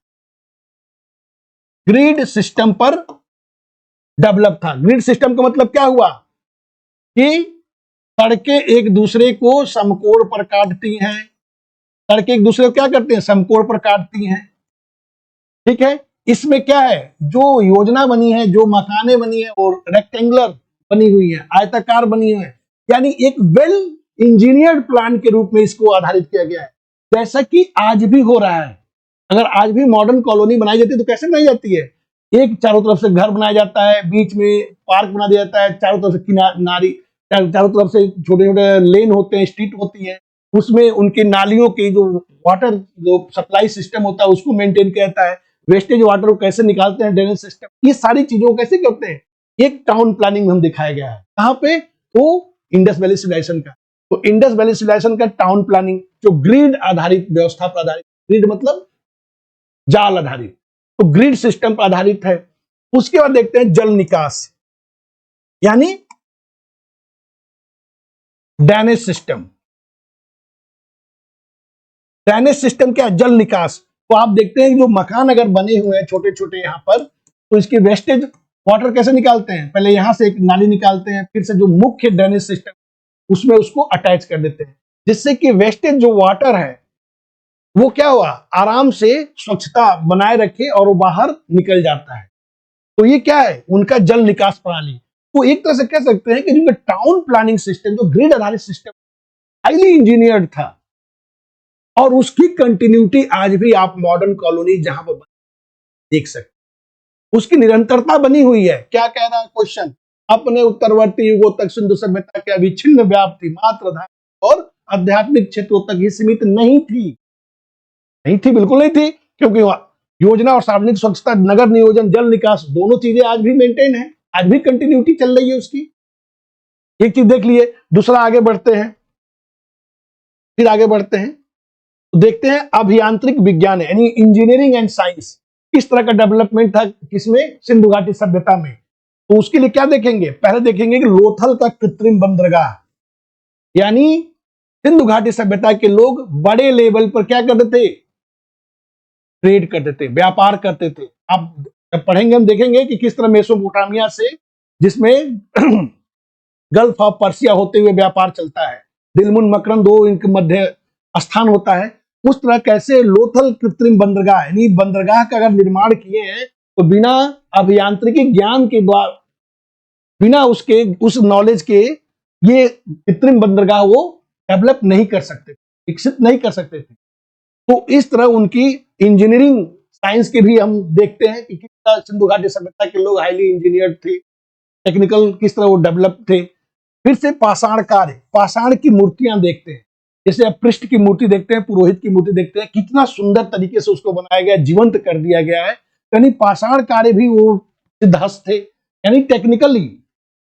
ग्रिड सिस्टम पर डेवलप था। ग्रिड सिस्टम का मतलब क्या हुआ कि सड़कें एक दूसरे को समकोण पर काटती हैं, सड़कें एक दूसरे को क्या करते हैं, समकोण पर काटती हैं, ठीक है। इसमें क्या है, जो योजना बनी है, जो मकाने बनी है और रेक्टेंगुलर बनी हुई है, आयताकार बनी हुई है, यानी एक वेल इंजीनियर्ड प्लान के रूप में इसको आधारित किया गया है, जैसा कि आज भी हो रहा है। अगर आज भी मॉडर्न कॉलोनी बनाई जाती है तो कैसे बनाई जाती है, एक चारों तरफ से घर बनाया जाता है, बीच में पार्क बना दिया जाता है, चारों तरफ से किनारी, चारों तरफ से छोटे छोटे लेन होते हैं, स्ट्रीट होती है, उसमें उनके नालियों के जो वाटर जो सप्लाई सिस्टम होता है उसको मेंटेन किया जाता है, वेस्टेज वाटर को कैसे निकालते हैं, ड्रेनेज सिस्टम, ये सारी चीजों को कैसे करते हैं, एक टाउन प्लानिंग में हम दिखाया गया है। कहां पे, तो इंडस वैली सिविलाइजेशन का। तो इंडस वैली सिविलाइजेशन का टाउन प्लानिंग जो ग्रिड आधारित व्यवस्था पर आधारित, ग्रिड मतलब जाल आधारित, तो ग्रिड सिस्टम पर आधारित है। उसके बाद देखते हैं जल निकास यानी ड्रेनेज सिस्टम। ड्रेनेज सिस्टम क्या है, जल निकास। तो आप देखते हैं कि जो मकान अगर बने हुए हैं छोटे छोटे यहां पर, तो इसके वेस्टेज वाटर कैसे निकालते हैं, पहले यहां से एक नाली निकालते हैं, फिर से जो मुख्य ड्रेनेज सिस्टम उसमें उसको अटैच कर देते हैं, जिससे कि वेस्टेज जो वाटर है वो क्या हुआ, आराम से स्वच्छता बनाए रखे और वो बाहर निकल जाता है। तो ये क्या है, उनका जल निकास प्रणाली। तो एक तरह से कह सकते हैं कि जिनका टाउन प्लानिंग सिस्टम जो ग्रिड आधारित सिस्टम हाईली इंजीनियर्ड था, और उसकी कंटिन्यूटी आज भी आप मॉडर्न कॉलोनी जहां पर देख सकते, उसकी निरंतरता बनी हुई है। क्या कह रहा है क्वेश्चन, अपने उत्तरवर्ती युगों तक सिंधु सभ्यता की अविच्छिन्न व्याप्ति मात्र धार्मिक और आध्यात्मिक क्षेत्रों तक ही सीमित नहीं थी, नहीं थी, बिल्कुल नहीं थी, क्योंकि योजना और सार्वजनिक स्वच्छता, नगर नियोजन, जल निकास, दोनों चीजें आज भी मेंटेन है, आज भी कंटिन्यूटी चल रही है उसकी। एक चीज देख लिए, दूसरा आगे बढ़ते हैं, फिर आगे बढ़ते हैं तो देखते हैं अभियांत्रिक विज्ञान यानी इंजीनियरिंग एंड साइंस किस तरह का डेवलपमेंट था, किसमें, सिंधु घाटी सभ्यता में। तो उसके लिए क्या देखेंगे, पहले देखेंगे कि लोथल का कृत्रिम बंदरगाह, यानी सिंधु घाटी सभ्यता के लोग बड़े लेवल पर क्या करते थे, ट्रेड करते थे, व्यापार करते थे। अब जब पढ़ेंगे हम देखेंगे कि किस तरह मेसोपोटामिया से, जिसमें गल्फ ऑफ पर्सिया होते हुए व्यापार चलता है, दिलमुन मकरंद दो इनके मध्य स्थान होता है, उस तरह कैसे लोथल कृत्रिम बंदरगाह यानी बंदरगाह का अगर निर्माण किए हैं तो बिना अभियांत्रिकी ज्ञान के द्वारा, बिना उसके उस नॉलेज के ये कृत्रिम बंदरगाह वो डेवलप नहीं कर सकते, विकसित नहीं कर सकते थे। तो इस तरह उनकी इंजीनियरिंग साइंस के भी हम देखते हैं कि किस तरह सिंधु घाटी सभ्यता के लोग हाईली इंजीनियर्ड थे, टेक्निकल किस तरह वो डेवलप थे। फिर से पाषाण कार्य, पाषाण की मूर्तियां देखते हैं, जैसे अब पृष्ठ की मूर्ति देखते हैं, पुरोहित की मूर्ति देखते हैं, कितना सुंदर तरीके से उसको बनाया गया, जीवंत कर दिया गया है। यानी पाषाण कार्य भी वो सिद्धहस्त थे, यानी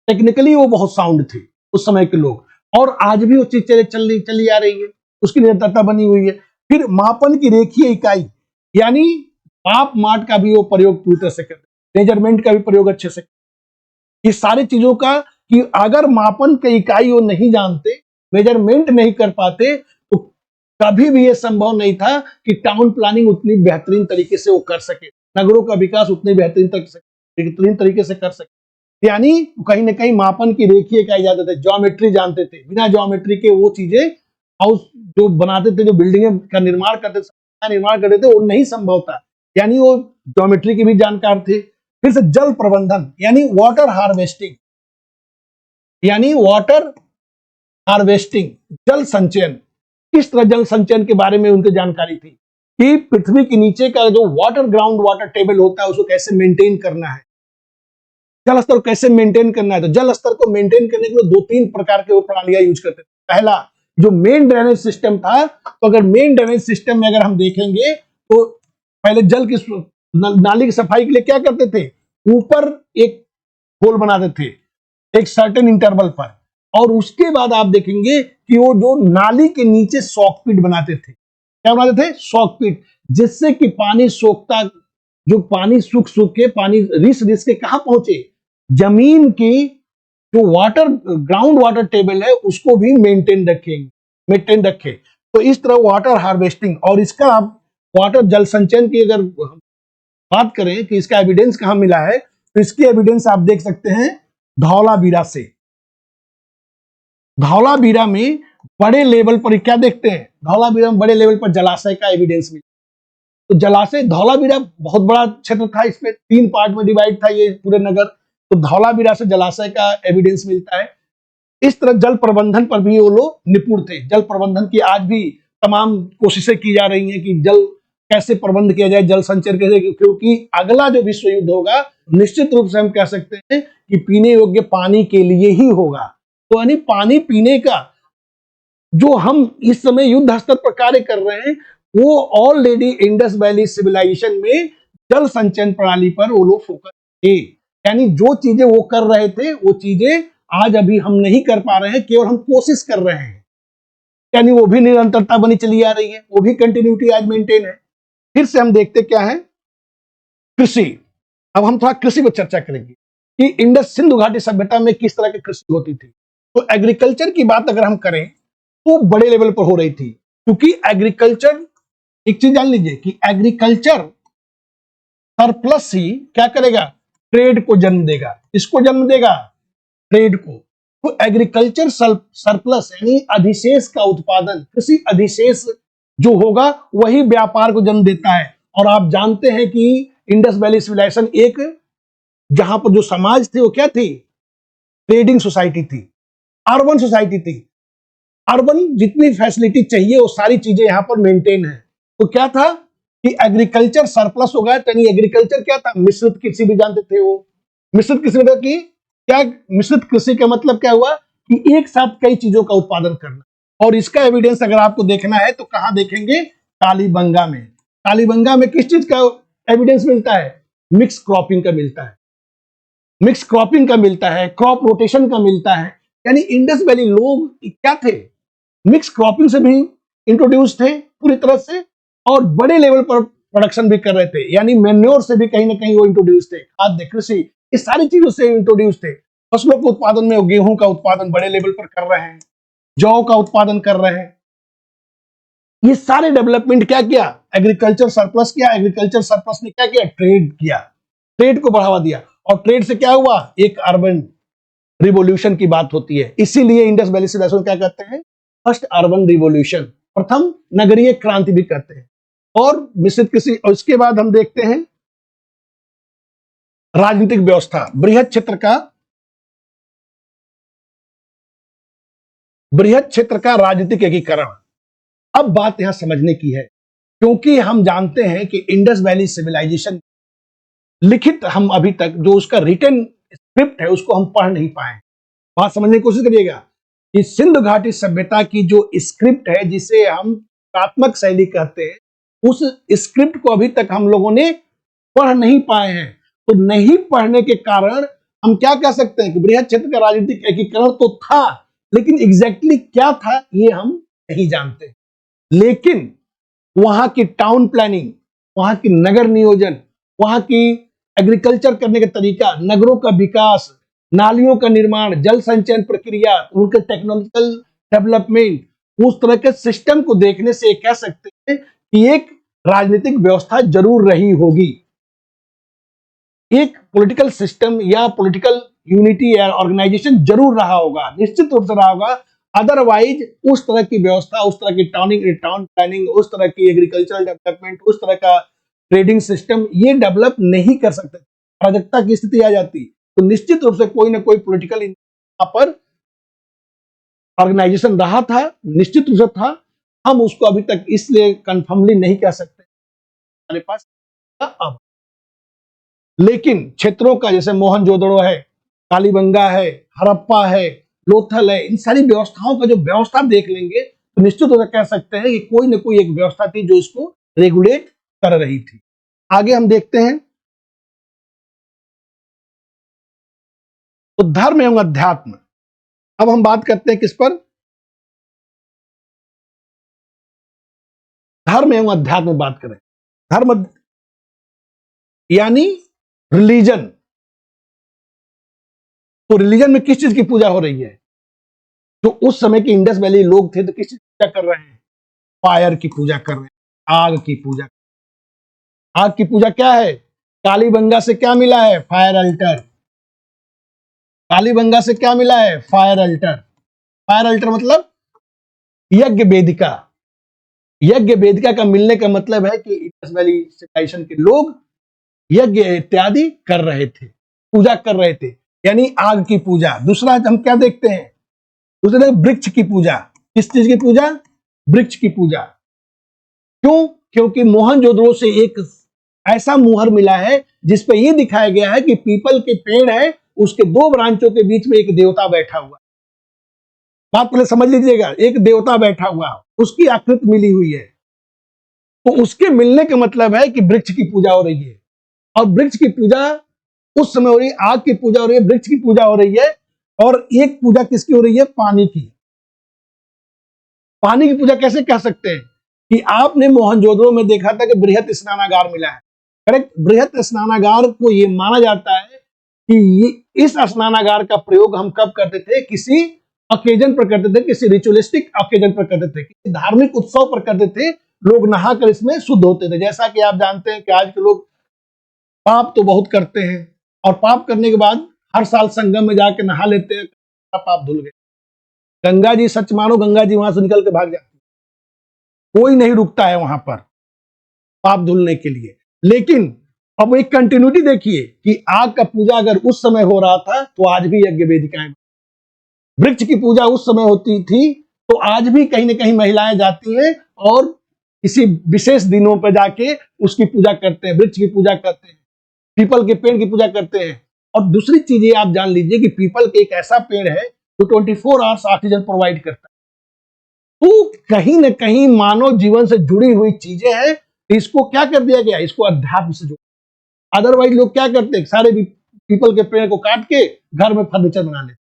टेक्निकली वो बहुत साउंड थे उस समय के लोग, और आज भी वो चीज चली आ रही है, उसकी निरंतरता बनी हुई है। फिर मापन की रेखीय इकाई यानी माप माट का भी वो प्रयोग पूरी तरह से करते, मेजरमेंट का भी प्रयोग अच्छे से, इस सारी चीजों का कि अगर मापन की इकाई वो नहीं जानते, मेजरमेंट नहीं कर पाते, तो कभी भी ये संभव नहीं था कि टाउन प्लानिंग उतनी बेहतरीन तरीके से वो कर सके, नगरों का विकास उतनी बेहतरीन तरीके से कर सके। यानी कहीं ना कहीं मापन की रेखीय इकाई जानते थे, ज्योमेट्री जानते थे, बिना ज्योमेट्री के वो चीजें हाउस जो बनाते थे, जो बिल्डिंग का निर्माण करते थे, वो नहीं संभव था। यानी वो ज्योमेट्री के भी जानकार थे। फिर से जल प्रबंधन यानी वाटर हार्वेस्टिंग, यानी वाटर हार्वेस्टिंग, जल संचयन। किस तरह जल संचयन के बारे में उनकी जानकारी थी कि पृथ्वी के नीचे का जो वाटर, ग्राउंड वाटर टेबल होता है, उसको कैसे मेंटेन करना है, जल स्तर कैसे मेंटेन करना है। तो जल स्तर को मेंटेन करने के लिए 2-3 प्रकार के वो प्रणालियां यूज करते थे। पहला, जो मेन ड्रेनेज सिस्टम था, तो अगर मेन ड्रेनेज सिस्टम में अगर हम देखेंगे तो पहले जल की नाली की सफाई के लिए क्या करते थे, ऊपर एक होल बनाते थे एक सर्टेन इंटरवल पर, और उसके बाद आप देखेंगे कि वो जो नाली के नीचे सॉक पिट बनाते थे। क्या बनाते थे, सॉक पिट, जिससे कि पानी सोखता, जो पानी सूख सूख के, पानी रिस रिस के कहां पहुंचे, जमीन की जो वाटर, ग्राउंड वाटर टेबल है, उसको भी मेंटेन रखे। तो इस तरह वाटर हार्वेस्टिंग, और इसका आप वाटर जल संचयन की अगर बात करें कि इसका एविडेंस कहां मिला है, तो इसकी एविडेंस आप देख सकते हैं धौलावीरा से। धौलावीरा में बड़े लेवल पर क्या देखते हैं, धौलावीरा में बड़े लेवल पर जलाशय का एविडेंस मिला। तो जलाशय, धौलावीरा बहुत बड़ा क्षेत्र था, इसमें 3 पार्ट में डिवाइड था ये पूरे नगर। तो धौलावीरा से जलाशय का एविडेंस मिलता है। इस तरह जल प्रबंधन पर भी वो लोग निपुण थे। जल प्रबंधन की आज भी तमाम कोशिशें की जा रही हैं कि जल कैसे प्रबंध किया जाए, जल संचय कैसे, क्योंकि अगला जो विश्व युद्ध होगा निश्चित रूप से हम कह सकते हैं कि पीने योग्य पानी के लिए ही होगा। तो यानी पानी पीने का जो हम इस समय युद्ध स्तर पर कार्य कर रहे हैं, वो ऑलरेडी इंडस वैली सिविलाइजेशन में जल संचयन प्रणाली पर वो लोग फोकस थे। यानी जो चीजें वो कर रहे थे, वो चीजें आज अभी हम नहीं कर पा रहे हैं, केवल हम कोशिश कर रहे हैं। यानी वो भी निरंतरता बनी चली आ रही है, वो भी कंटिन्यूटी आज मेंटेन है। फिर से हम देखते क्या है, कृषि। अब हम थोड़ा कृषि पर चर्चा करेंगे कि इंडस सिंधु घाटी सभ्यता में किस तरह की कृषि होती थी। तो एग्रीकल्चर की बात अगर हम करें तो बड़े लेवल पर हो रही थी, क्योंकि एग्रीकल्चर, एक चीज जान लीजिए कि एग्रीकल्चर सरप्लस ही क्या करेगा, ट्रेड को जन्म देगा। इसको जन्म देगा, ट्रेड को। तो एग्रीकल्चर सरप्लस यानी अधिशेष का उत्पादन, कृषि अधिशेष जो होगा वही व्यापार को जन्म देता है। और आप जानते हैं कि इंडस वैली सिविलाइजेशन एक, जहां पर जो समाज थे वो क्या थी, ट्रेडिंग सोसाइटी थी, अर्बन सोसाइटी थी। अर्बन जितनी फैसिलिटी चाहिए वो सारी चीजें यहां पर मेंटेन है। तो क्या था कि एग्रीकल्चर सरप्लस हो गया। यानी एग्रीकल्चर क्या था, मिश्रित कृषि भी जानते थे वो। मिश्रित कृषि मतलब कि क्या, मिश्रित कृषि का मतलब क्या हुआ कि एक साथ कई चीजों का उत्पादन करना। और इसका एविडेंस अगर आपको देखना है तो कहां देखेंगे, कालीबंगा में। कालीबंगा में किस चीज का एविडेंस मिलता है, मिक्स क्रॉपिंग का मिलता है, मिक्स क्रॉपिंग का मिलता है, क्रॉप रोटेशन का मिलता है। यानी इंडस वैली लोग क्या थे, मिक्स क्रॉपिंग से भी इंट्रोड्यूस थे पूरी तरह से, और बड़े लेवल पर प्रोडक्शन भी कर रहे थे। यानी मैन्योर से भी कहीं ना कहीं वो इंट्रोड्यूस थे, खाद्य, कृषि, इस सारी चीजों से इंट्रोड्यूस थे। फसलों के उत्पादन में गेहूं का उत्पादन बड़े लेवल पर कर रहे हैं, जौ का उत्पादन कर रहे हैं। ये सारे डेवलपमेंट क्या किया, एग्रीकल्चर सरप्लस किया। एग्रीकल्चर सरप्लस ने क्या किया, ट्रेड किया, ट्रेड को बढ़ावा दिया। और ट्रेड से क्या हुआ, एक अर्बन रिवोल्यूशन की बात होती है। इसीलिए इंडस वैली सिविलाइजेशन क्या कहते हैं, फर्स्ट अर्बन रिवोल्यूशन, प्रथम नगरीय क्रांति भी कहते हैं। और मिश्रित कृषि, और इसके बाद हम देखते हैं राजनीतिक व्यवस्था, बृहद क्षेत्र का राजनीतिक एकीकरण। अब बात यहां समझने की है, क्योंकि हम जानते हैं कि इंडस वैली सिविलाइजेशन लिखित, हम अभी तक जो उसका रिटन स्क्रिप्ट है उसको हम पढ़ नहीं पाए। बात समझने की कोशिश करिएगा कि सिंधु घाटी सभ्यता की जो स्क्रिप्ट है, जिसे हम कथात्मक शैली कहते हैं, उस स्क्रिप्ट को अभी तक हम लोगों ने पढ़ नहीं पाए हैं। तो नहीं पढ़ने के कारण हम क्या कह सकते हैं कि बृहद क्षेत्र का राजनीतिक एकीकरण तो था, लेकिन एग्जैक्टली क्या था ये हम नहीं जानते। लेकिन वहां की टाउन प्लानिंग, वहां की नगर नियोजन, वहां की एग्रीकल्चर करने का तरीका, नगरों का विकास, नालियों का निर्माण, जल संचयन प्रक्रिया, उनके टेक्नोलॉजिकल डेवलपमेंट, उस तरह के सिस्टम को देखने से कह सकते हैं कि एक राजनीतिक व्यवस्था जरूर रही होगी, एक पॉलिटिकल सिस्टम या पॉलिटिकल यूनिटी या ऑर्गेनाइजेशन जरूर रहा होगा, निश्चित रूप से रहा होगा। अदरवाइज उस तरह की व्यवस्था, उस तरह की टाउन प्लानिंग, उस तरह की एग्रीकल्चरल डेवलपमेंट, उस तरह का ट्रेडिंग सिस्टम ये डेवलप नहीं कर सकते। अराजकता की स्थिति आ जाती तो निश्चित रूप से कोई ना कोई पॉलिटिकल यहाँ पर ऑर्गेनाइजेशन रहा था, निश्चित रूप से था। हम उसको अभी तक इसलिए कंफर्मली नहीं कह सकते हमारे पास अब। लेकिन क्षेत्रों का जैसे मोहनजोदड़ो है, कालीबंगा है, हड़प्पा है, लोथल है, इन सारी व्यवस्थाओं का जो व्यवस्था देख लेंगे तो निश्चित रूप से कह सकते हैं कि कोई ना कोई एक व्यवस्था थी जो इसको रेगुलेट कर रही थी। आगे हम देखते हैं तो धर्म एवं अध्यात्म। अब हम बात करते हैं किस पर? धर्म एवं अध्यात्म बात करें। धर्म यानी रिलीजन। तो रिलीजन में किस चीज की पूजा हो रही है? जो उस समय के इंडस वैली लोग थे तो किस चीज की पूजा कर रहे हैं? फायर की पूजा कर रहे हैं, आग की पूजा। आग की पूजा क्या है? कालीबंगा से क्या मिला है? Fire alter. कालीबंगा से क्या मिला है? Fire alter. फायर अल्टर मतलब यज्ञ वेदिका। यज्ञ वेदिका का मिलने का मतलब है कि इंडस वैली सिविलाइजेशन के लोग यज्ञ इत्यादि कर रहे थे, पूजा कर रहे थे, यानी आग की पूजा। दूसरा हम क्या देखते हैं? दूसरा वृक्ष की पूजा। किस चीज की पूजा? वृक्ष की पूजा। क्यों? क्योंकि मोहनजोदड़ो से एक ऐसा मुहर मिला है जिसपे ये दिखाया गया है कि पीपल के पेड़ है, उसके दो ब्रांचों के बीच में एक देवता बैठा हुआ। बात पहले समझ लीजिएगा, एक देवता बैठा हुआ, उसकी आकृति मिली हुई है। तो उसके मिलने का मतलब है कि वृक्ष की पूजा हो रही है। और वृक्ष की पूजा उस समय हो रही है, आग की पूजा हो रही है, वृक्ष की पूजा हो रही है। और एक पूजा किसकी हो रही है? पानी की। पानी की पूजा कैसे कह सकते हैं? कि आपने मोहनजोदड़ो में देखा था कि बृहत स्नानागार मिला है, करेक्ट। बृहत स्नानागार को यह माना जाता है कि इस स्नानागार का प्रयोग हम कब करते थे? किसी ओकेजन पर करते थे, किसी रिचुअलिस्टिक ओकेजन पर करते थे, किसी धार्मिक उत्सव पर करते थे। लोग नहाकर इसमें शुद्ध होते थे। जैसा कि आप जानते हैं कि आज के लोग पाप तो बहुत करते हैं और पाप करने के बाद हर साल संगम में जाके नहा लेते हैं, पाप धुल गए। गंगा जी, सच मानो, गंगा जी वहां से निकल के भाग जाती, कोई नहीं रुकता है वहां पर पाप धुलने के लिए। लेकिन अब एक कंटिन्यूटी देखिए कि आग का पूजा अगर उस समय हो रहा था तो आज भी यज्ञ वेदिकाएं, वृक्ष की पूजा उस समय होती थी तो आज भी कहीं ना कहीं महिलाएं जाती हैं और किसी विशेष दिनों पर जाके उसकी पूजा करते हैं, वृक्ष की पूजा करते हैं, पीपल के पेड़ की पूजा करते हैं। और दूसरी चीज ये आप जान लीजिए कि पीपल के एक ऐसा पेड़ है जो 24 आवर्स ऑक्सीजन प्रोवाइड करता है। तो कहीं ना कहीं मानव जीवन से जुड़ी हुई चीजें हैं। इसको क्या कर दिया गया? इसको अध्यात्म से जोड़। अदरवाइज लोग क्या करते हैं? सारे पीपल के पेड़ को काट के घर में फर्नीचर बना लेते।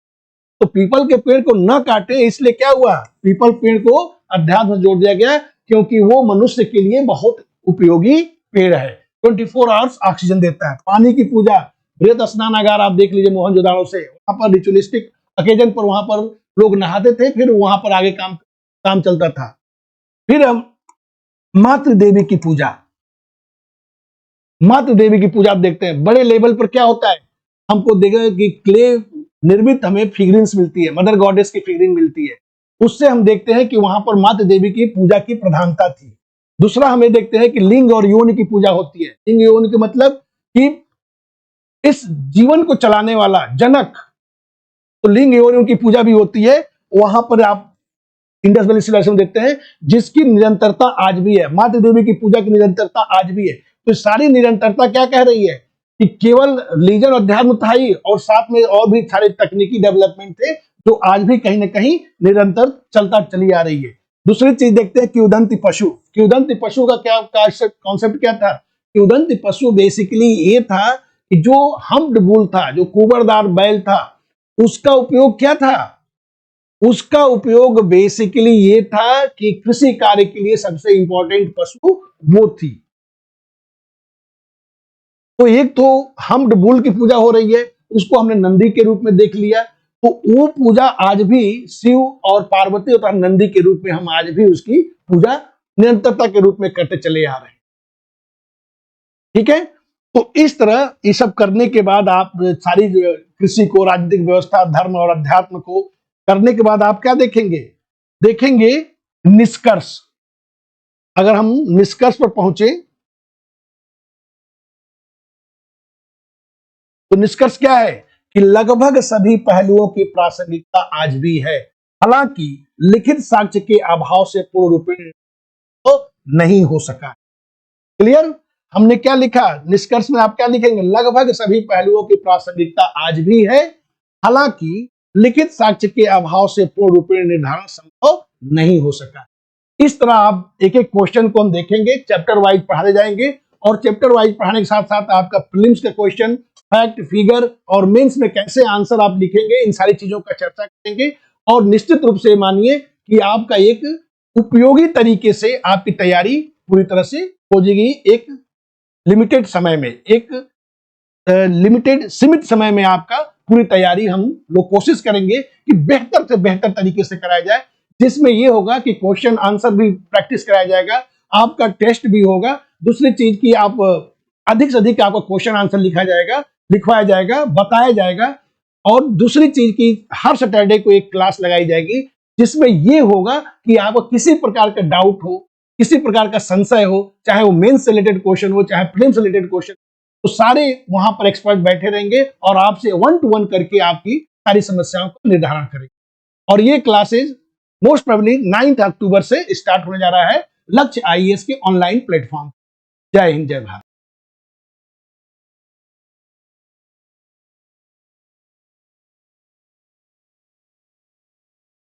तो पीपल के पेड़ को न काटे, इसलिए क्या हुआ? पीपल पेड़ को अध्यात्म से जोड़ दिया गया क्योंकि वो मनुष्य के लिए बहुत उपयोगी पेड़ है, 24 आवर्स ऑक्सीजन देता है। पानी की पूजा, बृहत स्नानागार आप देख लीजिए मोहनजोदड़ो से, वहां पर रिचुअलिस्टिक ओकेजन पर वहां पर लोग नहाते थे, फिर वहां पर आगे काम चलता था। फिर हम मातृ देवी की पूजा। मातृ देवी की पूजा आप देखते हैं बड़े लेवल पर क्या होता है? हमको देखा कि क्ले निर्मित हमें फिगरिंग्स मिलती है, मदर गॉडेस की फिगरिंग मिलती है। उससे हम देखते हैं कि वहां पर मातृ देवी की पूजा की प्रधानता थी। दूसरा हमें देखते हैं कि लिंग और योनि की पूजा होती है। लिंग योनि के मतलब कि इस जीवन को चलाने वाला जनक, तो लिंग योनि की पूजा भी होती है। वहां पर आप इंडस वैली सिविलाइजेशन देखते हैं जिसकी निरंतरता आज भी है। मातृ देवी की पूजा की निरंतरता आज भी है। तो सारी निरंतरता क्या कह रही है कि केवल रिलीजन अध्यात्म था ही, और साथ में और भी सारे तकनीकी डेवलपमेंट थे जो आज भी कहीं ना कहीं निरंतर चलता चली आ रही है। दूसरी चीज देखते हैं किंवदंती पशु। किंवदंती पशु का क्या कॉन्सेप्ट क्या था? किंवदंती पशु बेसिकली ये था कि जो हम्प्ड बुल था, जो कुबरदार बैल था, उसका उपयोग क्या था? उसका उपयोग बेसिकली ये था कि कृषि कार्य के लिए सबसे इंपॉर्टेंट पशु वो थी। तो एक तो हम्प्ड बुल की पूजा हो रही है, उसको हमने नंदी के रूप में देख लिया। तो वो पूजा आज भी शिव और पार्वती और नंदी के रूप में हम आज भी उसकी पूजा निरंतरता के रूप में करते चले आ रहे हैं। ठीक है। तो इस तरह ये सब करने के बाद आप सारी कृषि को, राजनीतिक व्यवस्था, धर्म और अध्यात्म को करने के बाद आप क्या देखेंगे? देखेंगे निष्कर्ष। अगर हम निष्कर्ष पर पहुंचे तो निष्कर्ष क्या है कि लगभग सभी पहलुओं की प्रासंगिकता आज भी है, हालांकि लिखित साक्ष्य के अभाव से पूर्ण रूपेण तो नहीं हो सका। क्लियर? हमने क्या लिखा निष्कर्ष में? आप क्या लिखेंगे? लगभग सभी पहलुओं की प्रासंगिकता आज भी है, हालांकि लिखित साक्ष्य के अभाव से पूर्ण रूपेण निर्धारण संभव नहीं हो सका। इस तरह आप एक एक क्वेश्चन को हम देखेंगे, चैप्टर वाइज पढ़ाने जाएंगे, और चैप्टर वाइज पढ़ाने के साथ साथ आपका प्रीलिम्स का क्वेश्चन, फैक्ट, फिगर और मेंस में कैसे आंसर आप लिखेंगे, इन सारी चीजों का चर्चा करेंगे। और निश्चित रूप से मानिए कि आपका एक उपयोगी तरीके से आपकी तैयारी पूरी तरह से हो जाएगी। एक लिमिटेड समय में, एक लिमिटेड सीमित समय में आपका पूरी तैयारी हम लोग कोशिश करेंगे कि बेहतर से बेहतर तरीके से कराया जाए, जिसमें यह होगा कि क्वेश्चन आंसर भी प्रैक्टिस कराया जाएगा, आपका टेस्ट भी होगा। दूसरी चीज की आप अधिक से अधिक आपका क्वेश्चन आंसर लिखवाया जाएगा, बताया जाएगा। और दूसरी चीज की हर सैटरडे को एक क्लास लगाई जाएगी, जिसमें यह होगा कि आपको किसी प्रकार का डाउट हो, किसी प्रकार का संशय हो, चाहे वो मेंस से रिलेटेड क्वेश्चन हो, चाहे प्रीलिम्स से रिलेटेड क्वेश्चन, तो सारे वहां पर एक्सपर्ट बैठे रहेंगे और आपसे 1 to 1 करके आपकी सारी समस्याओं का निर्धारण करेंगे। और ये क्लासेज मोस्ट प्रोबेबली 9 अक्टूबर से स्टार्ट होने जा रहा है लक्ष्य आईएएस के ऑनलाइन प्लेटफॉर्म। जय हिंद, जय भारत।